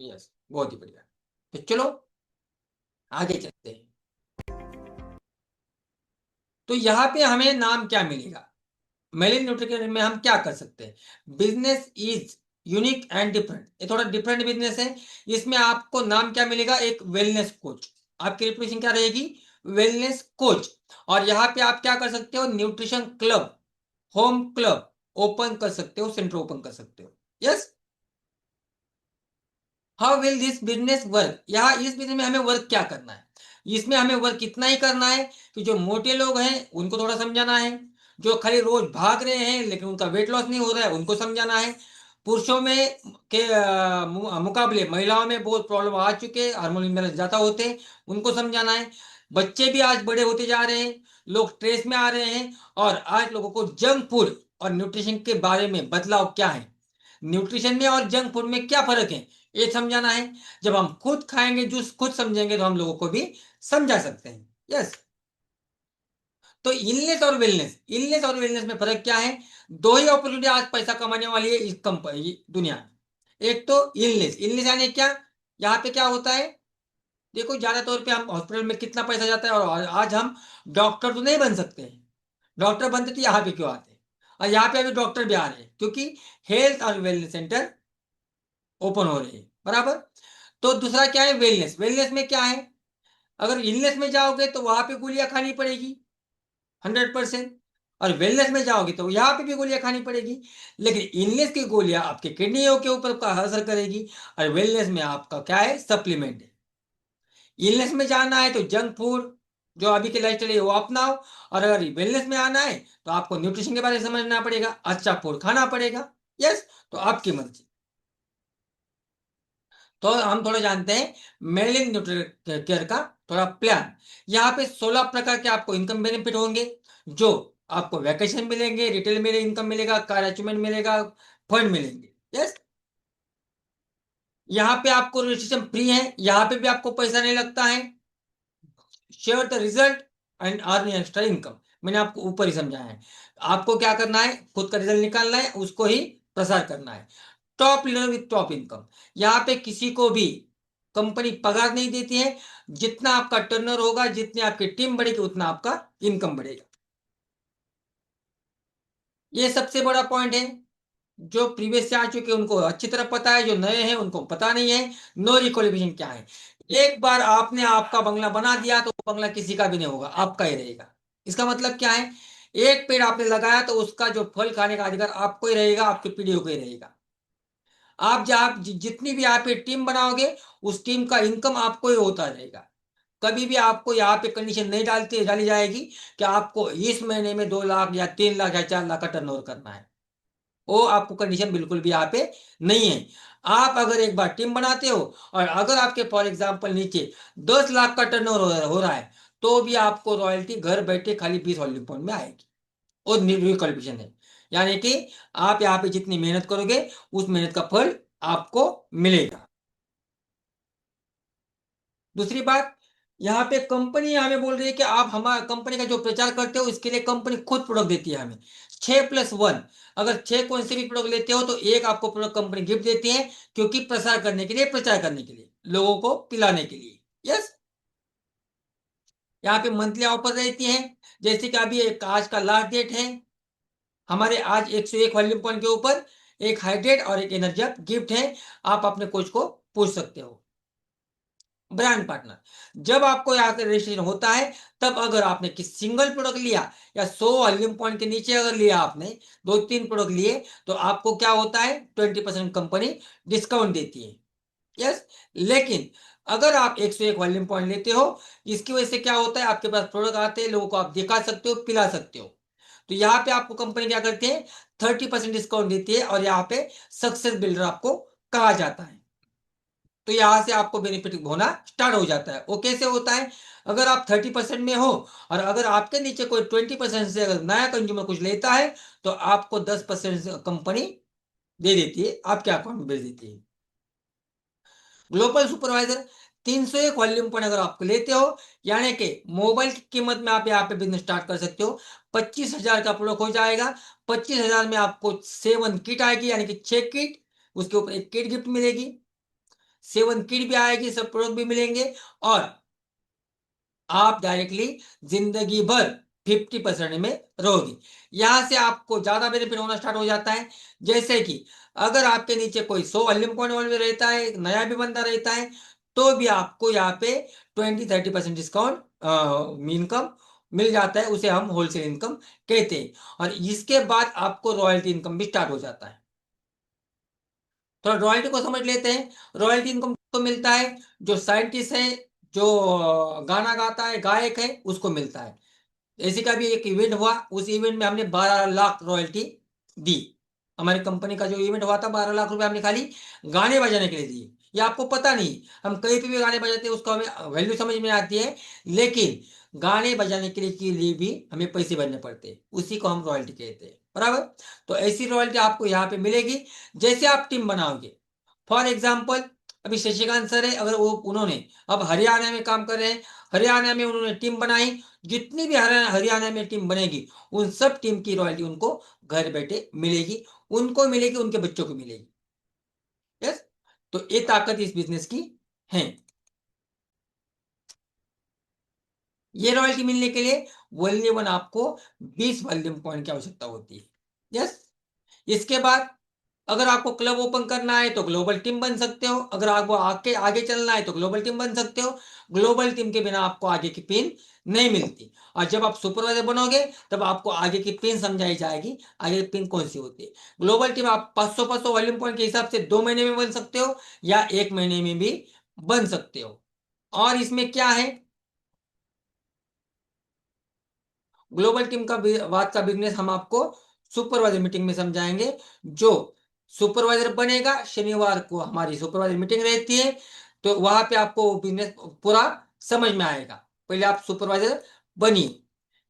यस, बहुत ही बढ़िया. तो चलो आगे चलते हैं. तो यहाँ पे हमें नाम क्या मिलेगा, मेलिन न्यूट्रिशन में हम क्या कर सकते हैं. Business is unique and different. ये थोड़ा डिफरेंट बिजनेस है. इसमें आपको नाम क्या मिलेगा, एक वेलनेस कोच. आपकी रिप्रेजेंटेशन क्या रहेगी, वेलनेस कोच. और यहाँ पे आप क्या कर सकते हो, nutrition club, home club open कर सकते हो, सेंटर ओपन कर सकते हो. Yes, how will this business work. यहाँ इस बिजनेस में हमें वर्क क्या करना है, इसमें हमें वर्क इतना ही करना है कि जो मोटे लोग हैं उनको थोड़ा समझाना है, जो खाली रोज भाग रहे हैं लेकिन उनका वेट लॉस नहीं हो रहा है उनको समझाना है. पुरुषों में के मुकाबले महिलाओं में बहुत प्रॉब्लम आ चुके, हार्मोन इम्बैलेंस ज्यादा होते, उनको समझाना है. बच्चे भी आज बड़े होते जा रहे हैं, लोग स्ट्रेस में आ रहे हैं, और आज लोगों को जंक फूड और न्यूट्रिशन के बारे में बदलाव क्या है, न्यूट्रिशन में और जंक फूड में क्या फर्क है, ये समझाना है. जब हम खुद खाएंगे, जूस खुद समझेंगे, तो हम लोगों को भी समझा सकते हैं. यस, तो इलनेस और वेलनेस में फर्क क्या है. दो ही अपॉर्चुनिटी आज पैसा कमाने वाली है इस कंपनी दुनिया में. एक तो इलनेस यानी क्या, यहाँ पे क्या होता है, देखो ज्यादा तौर पे हम हॉस्पिटल में कितना पैसा जाता है, और आज हम डॉक्टर तो नहीं बन सकते हैं. डॉक्टर बनते तो यहाँ पे क्यों आते, और यहाँ पे अभी डॉक्टर भी आ रहे हैं, क्योंकि हेल्थ और वेलनेस सेंटर ओपन हो रहे हैं, बराबर. तो दूसरा क्या है, वेलनेस में क्या है, अगर इलनेस में जाओगे तो वहां पे गोलियां खानी पड़ेगी 100%, और वेलनेस में जाओगे तो यहाँ पे भी गोलियां खानी पड़ेगी. लेकिन इलनेस की गोलियां आपके किडनियों के ऊपर का असर करेगी, और वेलनेस में आपका क्या है, सप्लीमेंट है. इलनेस में जाना है तो जंक फूड जो अभी के लाइफस्टाइल है वो अपनाओ, और अगर वेलनेस में आना है तो आपको न्यूट्रिशन के बारे में समझना पड़ेगा, अच्छा फूड खाना पड़ेगा। यस, तो आपकी मर्जी। तो हम थोड़ा जानते हैं मेलिन न्यूट्रिशन केयर का थोड़ा प्लान। यहाँ पे 16 प्रकार के आपको इनकम बेनिफिट होंगे, जो आपको वैकेशन मिलेंगे, रिटेल में इनकम मिलेगा, कार अचीवमेंट मिलेगा, फंड मिलेंगे। यस, यहाँ पे आपको रजिस्ट्रेशन फ्री है, यहाँ पे भी आपको पैसा नहीं लगता है। Share the result and earn extra income, मैंने आपको ऊपर ही समझाया है। आपको क्या करना है, खुद का रिजल्ट निकालना है, उसको ही प्रसार करना है। Top leader with top income, यहाँ पे किसी को भी कंपनी पगार नहीं देती है। जितना आपका टर्नओवर होगा, जितनी आपकी टीम बढ़ेगी, उतना आपका इनकम बढ़ेगा। ये सबसे बड़ा पॉइंट है। जो प्रीवियस से आ चुके हैं उनको अच्छी तरह पता है, जो नए हैं उनको पता नहीं है नो रिक्वालिफिकेशन क्या है। एक बार आपने आपका बंगला बना दिया तो वो बंगला किसी का भी नहीं होगा, आपका ही रहेगा। इसका मतलब क्या है, एक पेड़ आपने लगाया तो उसका जो फल खाने का अधिकार आपको ही रहेगा, आपकी पीढ़ियों को ही रहेगा। आप जब जितनी भी आप टीम बनाओगे, उस टीम का इनकम आपको ही होता रहेगा। कभी भी आपको यहाँ पे कंडीशन नहीं डाली जाएगी कि आपको इस महीने में 2 लाख या 3 लाख या 4 लाख का टर्नओवर करना है। वो आपको कंडीशन बिल्कुल भी यहाँ पे नहीं है। आप अगर एक बार टीम बनाते हो और अगर आपके फॉर एग्जांपल नीचे 10 लाख का टर्नओवर हो रहा है, तो भी आपको रॉयल्टी घर बैठे खाली 20 वॉल्यूम पॉइंट में आएगी। और रिक्वालिफिकेशन है, यानी कि आप यहाँ पे जितनी मेहनत करोगे उस मेहनत का फल आपको मिलेगा। दूसरी बात, यहाँ पे कंपनी हमें बोल रही है कि आप हमारा कंपनी का जो प्रचार करते हो इसके लिए कंपनी खुद प्रोडक्ट देती है हमें 6+1। अगर 6 कोई से भी प्रोडक्ट लेते हो तो एक आपको प्रोडक्ट कंपनी गिफ्ट देती है, क्योंकि प्रसार करने के लिए, प्रचार करने के लिए, लोगों को पिलाने के लिए। यस, यहाँ पे मंथली ऑफर रहती है, जैसे कि अभी एक आज का लास्ट डेट है हमारे, आज 101 वॉल्यूम पॉइंट के ऊपर एक हाइड्रेट और एक एनर्जी अप गिफ्ट है। आप अपने कोच को पूछ सकते हो। ब्रांड पार्टनर, जब आपको यहाँ पे रजिस्ट्रेशन होता है, तब अगर आपने किसी सिंगल प्रोडक्ट लिया या 100 वॉल्यूम पॉइंट के नीचे अगर लिया, आपने 2-3 प्रोडक्ट लिए, तो आपको क्या होता है, 20% कंपनी डिस्काउंट देती है। यस, लेकिन अगर आप 101 वॉल्यूम पॉइंट लेते हो, इसकी वजह से क्या होता है, आपके पास प्रोडक्ट आते हैं, लोगों को आप दिखा सकते हो, पिला सकते हो। तो यहाँ पे आपको कंपनी क्या करती है, 30% डिस्काउंट देती है, और यहाँ पे सक्सेस बिल्डर आपको कहा जाता है। तो यहां से आपको बेनिफिट होना स्टार्ट हो जाता है। वो कैसे होता है, अगर आप 30% में हो और अगर आपके नीचे कोई 20% से अगर नया कंज्यूमर कुछ लेता है, तो आपको 10% कंपनी दे देती है, आपके अकाउंट में भेज देती है। ग्लोबल सुपरवाइजर 301 वॉल्यूम पॉइंट अगर आप लेते हो, यानी कि मोबाइल की कीमत में आप यहाँ पे बिजनेस स्टार्ट कर सकते हो। 25,000 का प्रोडक्ट हो जाएगा। 25,000 में आपको 7 किट आएगी, यानी कि 6 किट, उसके ऊपर एक किट गिफ्ट मिलेगी, 7 किट भी आएगी, सब प्रोडक्ट भी मिलेंगे, और आप डायरेक्टली जिंदगी भर 50% में रहोगी। यहां से आपको ज्यादा बेनिफिट होना स्टार्ट हो जाता है। जैसे कि अगर आपके नीचे कोई 100 वॉल्यूम पॉइंट वाला भी रहता है, एक नया भी बंदा रहता है, तो भी आपको यहाँ पे 20-30% डिस्काउंट इनकम मिल जाता है। उसे हम होलसेल इनकम कहते हैं। और इसके बाद आपको रॉयल्टी इनकम भी स्टार्ट हो जाता है। तो रॉयल्टी को समझ लेते हैं। रॉयल्टी इनकम को मिलता है जो साइंटिस्ट है, जो गाना गाता है, गायक है, उसको मिलता है। ऐसे का भी एक इवेंट हुआ, उस इवेंट में हमने 12 लाख रॉयल्टी दी। हमारी कंपनी का जो इवेंट हुआ था, 12 लाख रुपए हमने खाली गाने बजाने के लिए दिए। ये आपको पता नहीं, हम कहीं पे भी गाने बजाते हैं, उसको हमें वैल्यू समझ में आती है, लेकिन गाने बजाने के लिए भी हमें पैसे भरने पड़ते हैं, उसी को हम रॉयल्टी कहते हैं। बराबर, तो ऐसी रॉयल्टी आपको यहाँ पे मिलेगी जैसे आप टीम बनाओगे। फॉर एग्जाम्पल, अभी शशिकांत सर है, अगर वो उन्होंने अब हरियाणा में काम कर रहे हैं, हरियाणा में उन्होंने टीम बनाई, जितनी भी हरियाणा में टीम बनेगी, उन सब टीम की रॉयल्टी उनको घर बैठे मिलेगी, उनको मिलेगी, उनके बच्चों को मिलेगी। यस, तो ये ताकत इस बिजनेस की है। ये रॉयल्टी मिलने के लिए वॉल्यूम 1 आपको 20 वॉल्यूम पॉइंट की आवश्यकता होती है। यस, इसके बाद अगर आपको क्लब ओपन करना है तो ग्लोबल टीम बन सकते हो। अगर आपको आगे चलना है तो ग्लोबल टीम बन सकते हो। ग्लोबल टीम के बिना आपको आगे की पिन नहीं मिलती। और जब आप सुपरवाइजर बनोगे तब आपको आगे की पिन समझाई जाएगी, आगे की पिन कौन सी होती है। ग्लोबल टीम आप 500 वॉल्यूम पॉइंट के हिसाब से 2 महीने में बन सकते हो या 1 महीने में भी बन सकते हो। और इसमें क्या है, ग्लोबल टीम का बात का बिजनेस हम आपको सुपरवाइजर मीटिंग में समझाएंगे। जो सुपरवाइजर बनेगा, शनिवार को हमारी सुपरवाइजर मीटिंग रहती है, तो वहां पे आपको बिजनेस पूरा समझ में आएगा। पहले आप सुपरवाइजर बनिए।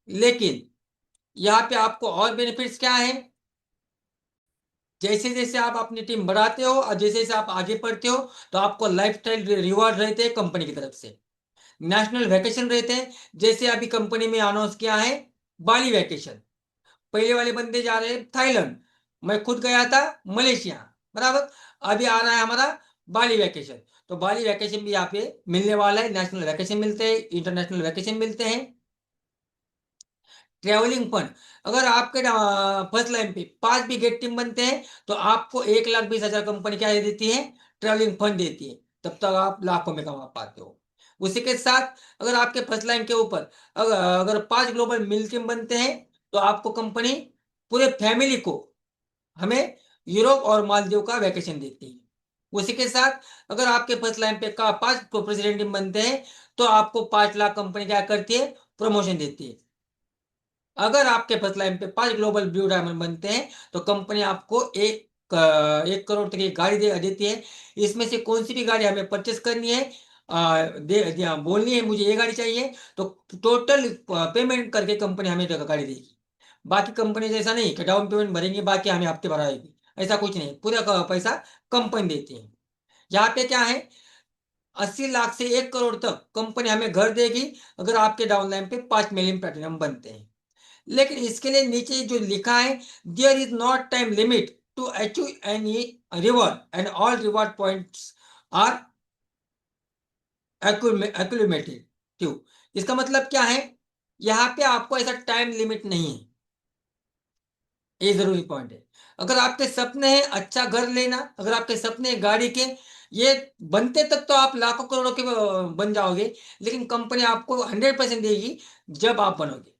लेकिन यहाँ पे आपको और बेनिफिट्स क्या है, जैसे जैसे आप अपनी टीम बढ़ाते हो और जैसे जैसे आप आगे बढ़ते हो, तो आपको लाइफस्टाइल रिवॉर्ड रहते हैं कंपनी की तरफ से, नेशनल वैकेशन रहते हैं। जैसे अभी कंपनी में अनाउंस किया है बाली वैकेशन, पहले वाले बंदे जा रहे हैं थाईलैंड, मैं खुद गया था मलेशिया, बराबर। अभी आ रहा है हमारा बाली वैकेशन, तो बाली वैकेशन भी यहाँ पे मिलने वाला है। नेशनल वैकेशन मिलते हैं, इंटरनेशनल वैकेशन मिलते हैं। ट्रेवलिंग फंड, अगर आपके फर्स्ट लाइन पे 5 भी गेट टीम बनते हैं, तो आपको 1,20,000 कंपनी क्या दे देती है, ट्रेवलिंग फंड देती है। तब तक आप लाखों में कमा पाते हो। उसी के साथ अगर आपके फर्स्ट लाइन के ऊपर अगर 5 ग्लोबल मिल टीम बनते हैं, तो आपको कंपनी पूरे फैमिली को, हमें यूरोप और मालदीव का वैकेशन देती है। उसी के साथ अगर आपके फर्स्ट लाइन पे का 5 प्रेसिडेंट टीम बनते हैं, तो आपको 5 लाख कंपनी क्या करती है, प्रमोशन देती है। अगर आपके फर्स्ट लाइन पे 5 ग्लोबल ब्लू डायमंड बनते हैं, तो कंपनी आपको 1 करोड़ तक की गाड़ी देती है। इसमें से कौन सी भी गाड़ी हमें परचेस करनी है, बोलनी है मुझे ये गाड़ी चाहिए, तो टोटल पेमेंट करके कंपनी हमें गाड़ी देगी। बाकी कंपनी जैसा नहीं कि डाउन पेमेंट भरेंगे बाकी हमें हफ्ते भराएगी, ऐसा कुछ नहीं, पूरा पैसा कंपनी देती है। यहाँ पे क्या है, 80 लाख से 1 करोड़ तक कंपनी हमें घर देगी, अगर आपके डाउनलाइन पे 5 मिलियन प्लेटिनम बनते हैं। लेकिन इसके लिए नीचे जो लिखा है, there is not time limit to achieve any reward and all reward points are accumulative. इसका मतलब क्या है, यहाँ पे आपको ऐसा टाइम लिमिट नहीं है, ये जरूरी पॉइंट है। अगर आपके सपने हैं अच्छा घर लेना, अगर आपके सपने हैं गाड़ी के, ये बनते तक तो आप लाखों करोड़ों के बन जाओगे, लेकिन कंपनी आपको 100% देगी जब आप बनोगे।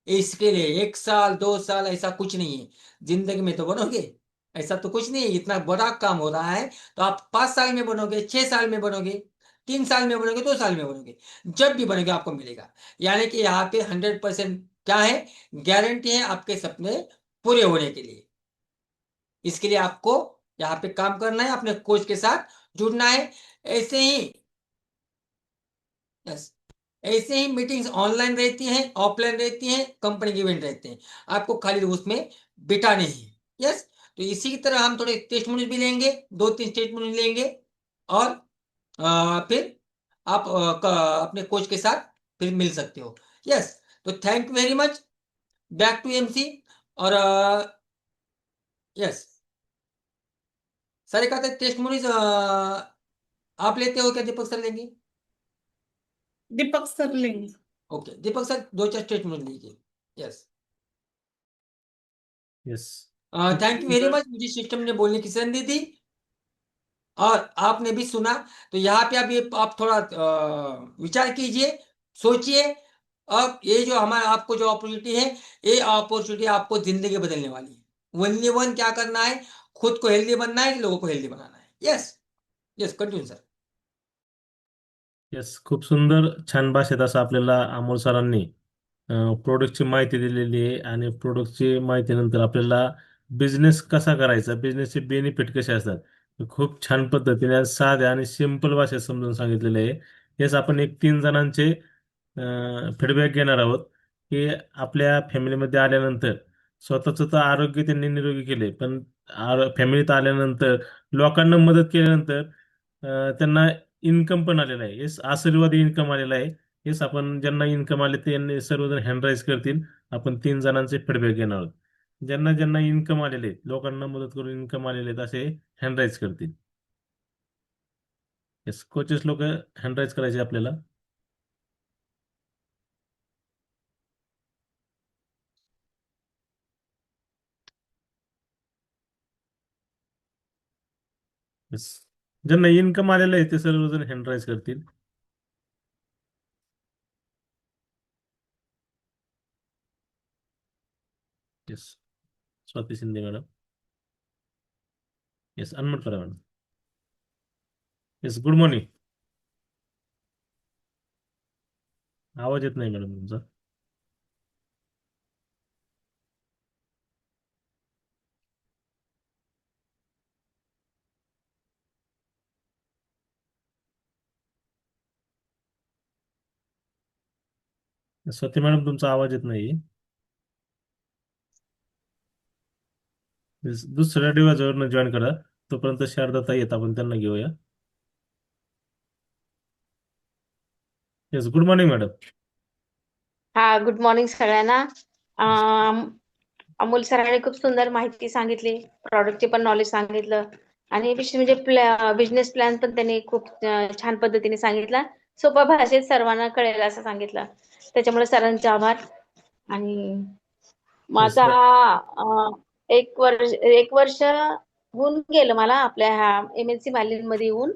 इसके लिए 1 साल 2 साल ऐसा कुछ नहीं है, जिंदगी में तो बनोगे, ऐसा तो कुछ नहीं है। इतना बड़ा काम हो रहा है, तो आप 5 साल में बनोगे, 6 साल में बनोगे, 3 साल में बनोगे, 2 साल में बनोगे, जब भी बनोगे आपको मिलेगा। यानी कि यहाँ पे 100% क्या है, गारंटी है आपके सपने पूरे होने के लिए। इसके लिए आपको यहाँ पे काम करना है, अपने कोच के साथ जुड़ना है। ऐसे ही, यस, ऐसे ही मीटिंग्स ऑनलाइन रहती हैं, ऑफलाइन रहती हैं, कंपनी के इवेंट रहते हैं, आपको खाली उसमें बिठाने हैं। यस, तो इसी की तरह हम थोड़े टेस्टिमोनियल भी लेंगे, 2-3 टेस्टिमोनियल लेंगे, और फिर आप अपने कोच के साथ फिर मिल सकते हो। यस, तो thank you very much, back to MC. और यस, सर एक आते टेस्टिमोनियल आप लेते हो क्या, दीपक सर लेंगे? दीपक सरलिंग। ओके, दीपक सर 2-4 टेस्टिमोनियल लीजिए। Yes, yes, thank you very much, मुझे सिस्टम ने बोलने की संधि दी और आपने भी सुना। तो यहाँ पे अभी आप थोड़ा विचार कीजिए, सोचिए। अब ये जो हमारा आपको जो अपॉर्चुनिटी है, ये अपॉर्चुनिटी आपको जिंदगी बदलने वाली है। ओनली वन क्या करना है, खुद को हेल्दी बनना है, लोगों को हेल्दी बनाना है। Yes, yes, continue sir. Yes, खूप सुंदर छान भाषेत असं आपल्याला अमोल सरांनी प्रोडक्टची माहिती दिलेली आहे आणि प्रोडक्टची माहितीनंतर आपल्याला बिझनेस कसा करायचा, बिझनेसचे बेनिफिट कसे असतात, हे खूप छान पद्धतीने साध्या आणि सिंपल भाषेत समजून सांगितलेले आहे. हेच आपण एक 3 जणांचे फीडबॅक घेणार आहोत की आपल्या फॅमिलीमध्ये आल्यानंतर स्वतःचं तर आरोग्य त्यांनी निरोगी केले, पण फॅमिलीत आल्यानंतर लोकांना मदत केल्यानंतर त्यांना इन्कम पण आलेला आहे. हेच आशीर्वादी इन्कम आलेला आहे. हेच आपण ज्यांना इन्कम आले ते सर्वजण हँडराईज करतील. आपण 3 जणांचे फीडबॅक घेणार आहोत. ज्यांना ज्यांना इन्कम आलेले आहेत, लोकांना मदत करून इन्कम आलेले आहेत, असे हँडराईज करतील. येस, कोचेस लोक हँडराईज करायचे आपल्याला. येस, ज्यांना इन्कम आलेलं आहे ते सर्वजण हँडराईज करतील. Yes, Swati Shinde madam. Yes, unmute करा मॅडम. Yes, good morning. आवाज येत नाही मॅडम तुमचा. स्वाती मॅडम तुमचा आवाज येत नाही. दुसऱ्या डिव्हाइसवरनं जॉईन करा. तोपर्यंत शारदाताई येत आपण त्यांना घेऊया. Yes, good morning madam. हा, गुड मॉर्निंग सगळ्यांना. अमोल सरांनी खूप सुंदर माहिती सांगितली, प्रॉडक्टचे पण नॉलेज सांगितलं आणि विशेष म्हणजे बिझनेस प्लॅन पण त्यांनी खूप छान पद्धतीने सांगितला. सोप्या भाषेत सर्वांना कळेल असं सांगितलं. त्याच्यामुळे सरांचे आभार. आणि माझा एक वर्ष होऊन गेलं मला आपल्या ह्या MNC मध्ये येऊन.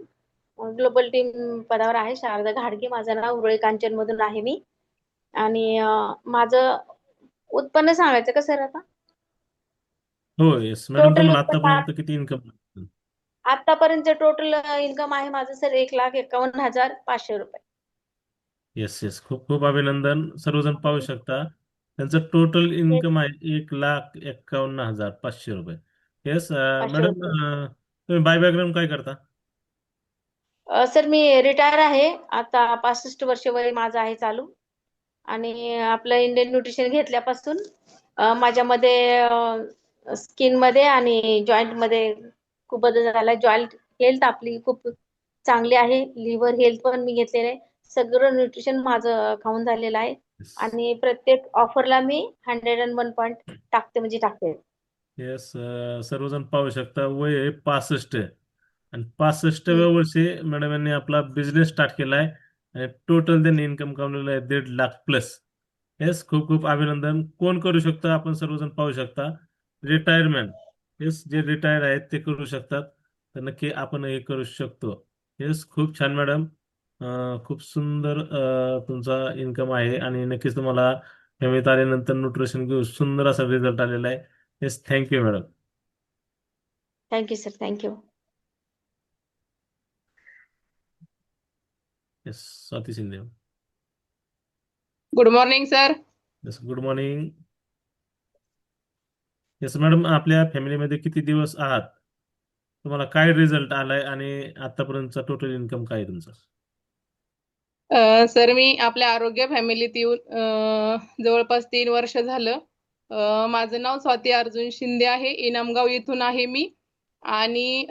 ग्लोबल टीम पदावर आहे. शारदा घाडगे माझं नाव, उरळी कांचन मधून आहे मी. आणि माझं उत्पन्न सांगायचं का सर आता? हो, येस मॅडम. टोटल तुम्हाला उत्पन्न आतापर्यंत किती इन्कम? आतापर्यंत टोटल इन्कम आहे माझं सर 1,51,500 रुपये. येस येस, खूप खूप अभिनंदन. सर्वजण पाहू शकता त्यांचं टोटल इन्कम आहे 1,51,500 रुपये. येस 500 मॅडम, रुपये. तुम्ही बाय बॅकग्राऊंड काय करता? सर मी रिटायर आहे आता. 65 वर्ष वय माझं आहे चालू. आणि आपलं इंडियन न्यूट्रिशन घेतल्यापासून माझ्यामध्ये स्किन मध्ये आणि जॉईंट मध्ये खूप बदल झाला. जॉईंट हेल्थ आपली खूप चांगली आहे. लिव्हर हेल्थ पण मी घेतलेलं आहे. सगळं न्यूट्रिशन माझं खाऊन झालेलं आहे. आणि प्रत्येक ऑफरला मी 101 पॉईंट टाकते म्हणजे टाकते. येस, सर्वजण पाहू शकता वय आहे 65 आणि 65व्या वर्षी मॅडम यांनी आपला बिझनेस स्टार्ट केला आहे आणि टोटल त्यांनी इन्कम कमवलेलं आहे 1.5 लाख प्लस. येस, खूप खूप अभिनंदन. कोण करू शकतं आपण सर्वजण पाहू शकता. रिटायरमेंट, येस, जे रिटायर आहेत ते करू शकतात. तर नक्की आपण हे करू शकतो. येस, खूप छान मॅडम. खूप सुंदर तुमचा इन्कम आहे आणि नक्कीच तुम्हाला फॅमिलीत आल्यानंतर न्यूट्रिशन घेऊन सुंदर असा रिझल्ट आलेला आहे. Yes, thank you madam. Thank you sir, thank you. Yes, Swati Shinde. Good morning sir. Yes, good morning. Yes madam, आपल्या फॅमिलीमध्ये किती दिवस आहात? तुम्हाला काय रिझल्ट आलाय आणि आतापर्यंतचा टोटल इन्कम काय आहे तुमचा? सर मी आपल्या आरोग्य फॅमिलीत येऊन जवळपास 3 वर्ष झालं. माझं नाव स्वाती अर्जुन शिंदे आहे. इनामगाव येथून आहे मी. आणि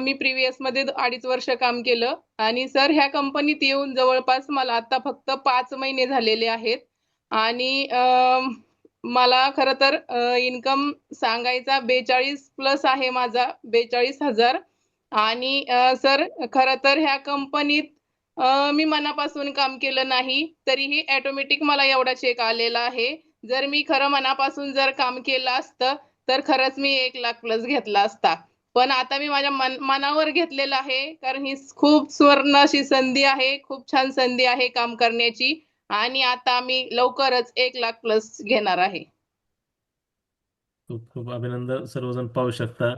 मी प्रिव्हियस मध्ये 2.5 वर्ष काम केलं. आणि सर ह्या कंपनीत येऊन जवळपास मला आता फक्त 5 महिने झालेले आहेत. आणि मला खरं तर इन्कम सांगायचा 42 प्लस आहे माझा, 42,000. आणि सर खरं तर ह्या कंपनीत मी मनापासून काम केलं नाही तरीही ऑटोमॅटिक मला एवढा चेक आलेला आहे. जर मी खरं मनापासून जर काम केलं असतं तर खरंच मी 1 लाख प्लस घेतला असता. पण आता मी माझ्या मनावर घेतलेलं आहे, कारण ही खूप सुवर्ण अशी संधी आहे, खूप छान संधी आहे काम करण्याची. आणि आता मी लवकरच 1 लाख प्लस घेणार आहे. खूप खूप अभिनंदन. सर्वजण पाहू शकता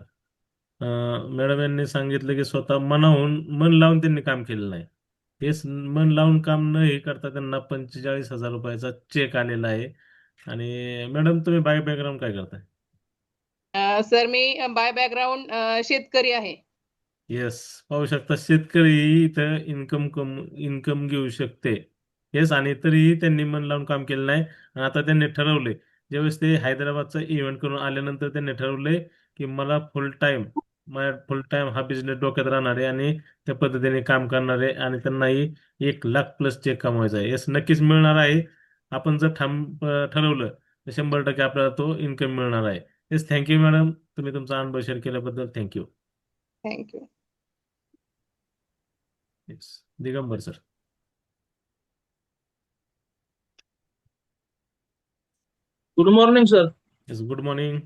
मॅडम यांनी सांगितलं की स्वतः मन लावून त्यांनी काम केलेलं नाही. हेच मन लावून काम न हे करता त्यांना 45,000 रुपयाचा चेक आलेला आहे. आणि मॅडम तुम्ही बाय बॅकग्राऊंड काय करताय? सर मी बाय बॅकग्राऊंड शेतकरी आहे. येस, पाहू शकता शेतकरी इथं इन्कम घेऊ शकते. येस, आणि तरीही त्यांनी मन लावून काम केलं नाही. आणि आता त्यांनी ठरवले, ज्यावेळेस ते हैदराबादचा इव्हेंट करून आल्यानंतर त्यांनी ठरवले की मला फुल टाइम हा बिझनेस डोक्यात राहणार आहे आणि त्या पद्धतीने काम करणार आहे आणि त्यांनाही 1 लाख प्लस चेक कमवायचा आहे. येस, नक्कीच मिळणार आहे. आपण जर ठरवलं तर 100% आपल्याला तो इन्कम मिळणार आहे. Yes, thank you madam. तुम्ही तुमचा अनुभव शेअर केल्याबद्दल thank you. Thank you. Yes, Digambar sir. Good morning sir. Yes, good morning.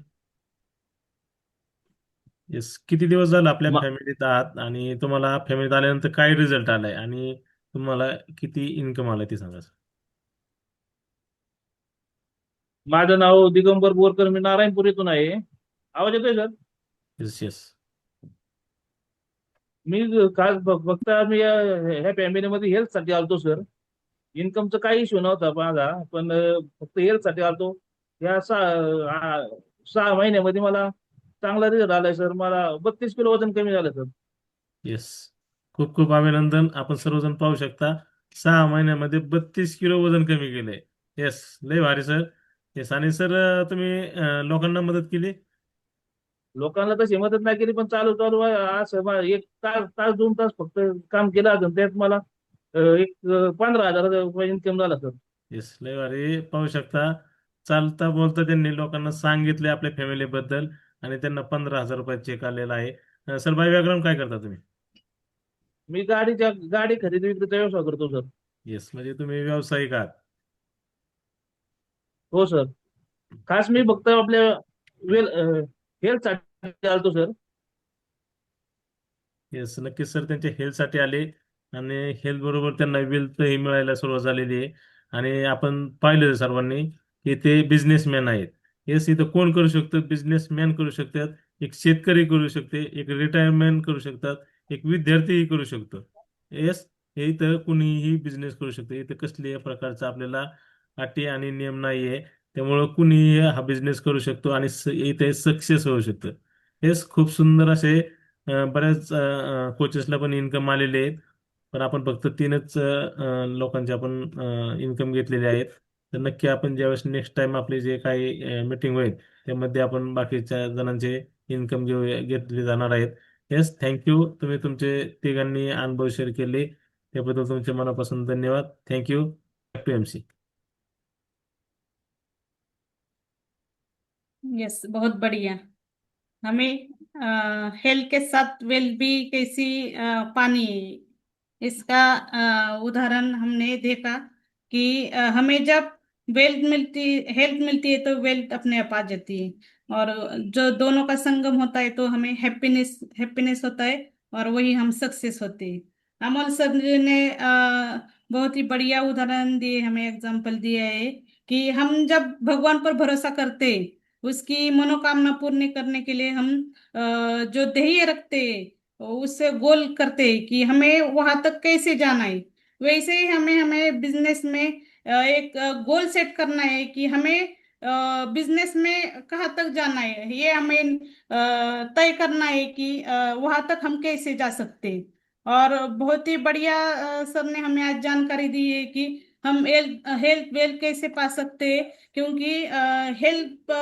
Yes, किती दिवस झालं आपल्या फॅमिलीत आहात आणि तुम्हाला फॅमिलीत आल्यानंतर काय रिझल्ट आलाय आणि तुम्हाला किती इन्कम आलाय ते सांगा सर. माझं नाव दिगंबर बोरकर, मी नारायणपूर येथून आहे. आवाज येतोय सर? Yes yes. मी फक्त मी ह्या फॅमिलीमध्ये हेल्थ साठी आलतो सर. इन्कमचा काही इश्यू नव्हता माझा, पण फक्त हेल्थसाठी आलतो. या 6 महिन्यामध्ये मला चांगला रिझल्ट आलाय सर. मला 32 किलो वजन कमी झालं सर. येस, खूप खूप अभिनंदन. आपण सर्वजण पाहू शकता 6 महिन्यामध्ये 32 किलो वजन कमी केलंय. येस, लय भारी सर. येस, आणि सर तुम्ही लोकांना मदत केली. लोकांना तशी मदत नाही केली, पण चालू चालू असं 1 तास 2 तास फक्त काम केलं. अजून त्यात मला एक 15,000 रुपये इन्कम झाला सर. येस, लय भारी. पाहू शकता चालता बोलता त्यांनी लोकांना सांगितले आपल्या फॅमिली बद्दल आणि त्यांना 15,000 रुपये चेक आलेला आहे. सर बाय बॅकग्राऊंड काय करता तुम्ही? मी गाडी खरेदी विक्रीचा व्यवसाय करतो सर. येस, म्हणजे तुम्ही व्यावसायिक आहात. हो सर. खास मी फक्त आपल्या वेल हेल्थसाठी आलतो सर. येस, नक्कीच सर त्यांच्या हेल्थसाठी आले आणि हेल्थ बरोबर त्यांना वेल्थही मिळायला सुरुवात झालेली आहे. आणि आपण पाहिलं सर्वांनी की ते बिझनेसमॅन आहेत. येस, इथं कोण करू शकतं? बिझनेसमॅन करू शकतात, एक शेतकरी करू शकते, एक रिटायरमेंट करू शकतात, एक विद्यार्थीही करू शकतो. येस, हे इथं कुणीही बिझनेस करू शकतो. इथं कसल्याही प्रकारचा आपल्याला अटी आणि नियम नाही आहे. त्यामुळं कुणीही हा बिझनेस करू शकतो आणि इथे सक्सेस होऊ शकतं. येस, खूप सुंदर असे बऱ्याच कोचेसला पण इन्कम आलेले आहेत, पण आपण फक्त 3च लोकांचे आपण इन्कम घेतलेले आहेत. तर नक्की आपण ज्यावेळेस नेक्स्ट टाइम आपली जे काही मीटिंग होईल त्यामध्ये आपण बाकीच्या जणांचे इन्कम घेतले जाणार आहेत. Yes, thank you. तुम्ही तुमचे तिघांनी अनुभव शेअर केले त्याबद्दल तुमचे मनापासून धन्यवाद. Thank you. Back to MC. Yes, बहुत बढ़िया. हमें हेल्थ के साथ वेल्थ भी कैसी पानी, इसका उदाहरण हमने देखा कि हमें जब हेल्थ मिलती है तो वेल्थ अपने आप आ जाती है, और जो दोनों का संगम होता है तो हमें हैप्पीनेस होता है, और वही हम सक्सेस होते हैं. अमोल सर ने बहुत ही बढ़िया उदाहरण दिए, हमें एग्जाम्पल दिया है कि हम जब भगवान पर भरोसा करते हैं, उसकी मनोकामना पूर्ण करने के लिए हम जो ध्येय रखते हैं, उससे गोल करते हैं कि हमें वहां तक कैसे जाना है. वैसे ही हमें बिजनेस में एक गोल सेट करना है कि हमें बिजनेस में कहाँ तक जाना है, ये हमें तय करना है कि वहां तक हम कैसे जा सकते हैं. और बहुत ही बढ़िया सर ने हमें आज जानकारी दी है कि हम हेल्थ वेल्थ कैसे पा सकते हैं, क्योंकि हेल्थ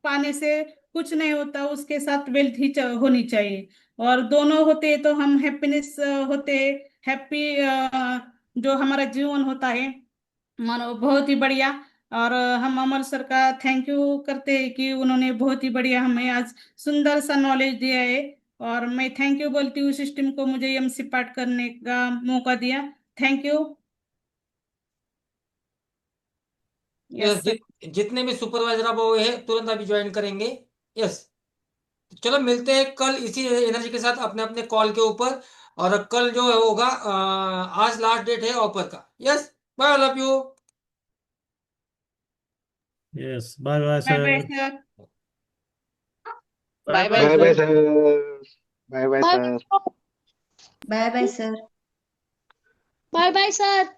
पाने से कुछ नहीं होता, उसके साथ वेल्थ ही होनी चाहिए, और दोनों होते हैं तो हम हैप्पीनेस होते हैं. हैप्पी जो हमारा जीवन होता है, मानो बहुत ही बढ़िया. और हम अमर सर का थैंक यू करते हैं कि उन्होंने बहुत ही बढ़िया हमें आज सुंदर सा नॉलेज दिया है. और मैं थैंक यू बोलती हूँ सिस्टम को, मुझे MC पार्ट करने का मौका दिया. Thank you. यस, जितने भी सुपरवाइजर अब हुए हैं तुरंत अभी ज्वाइन करेंगे. यस, चलो मिलते हैं कल इसी एनर्जी के साथ अपने अपने कॉल के ऊपर. और कल जो होगा आज लास्ट डेट है ऑफर का. Yes, bye all of you. Yes, bye bye bye sir. Bye sir. Bye bye bye bye sir. Bye bye sir. Bye bye sir. Bye bye sir.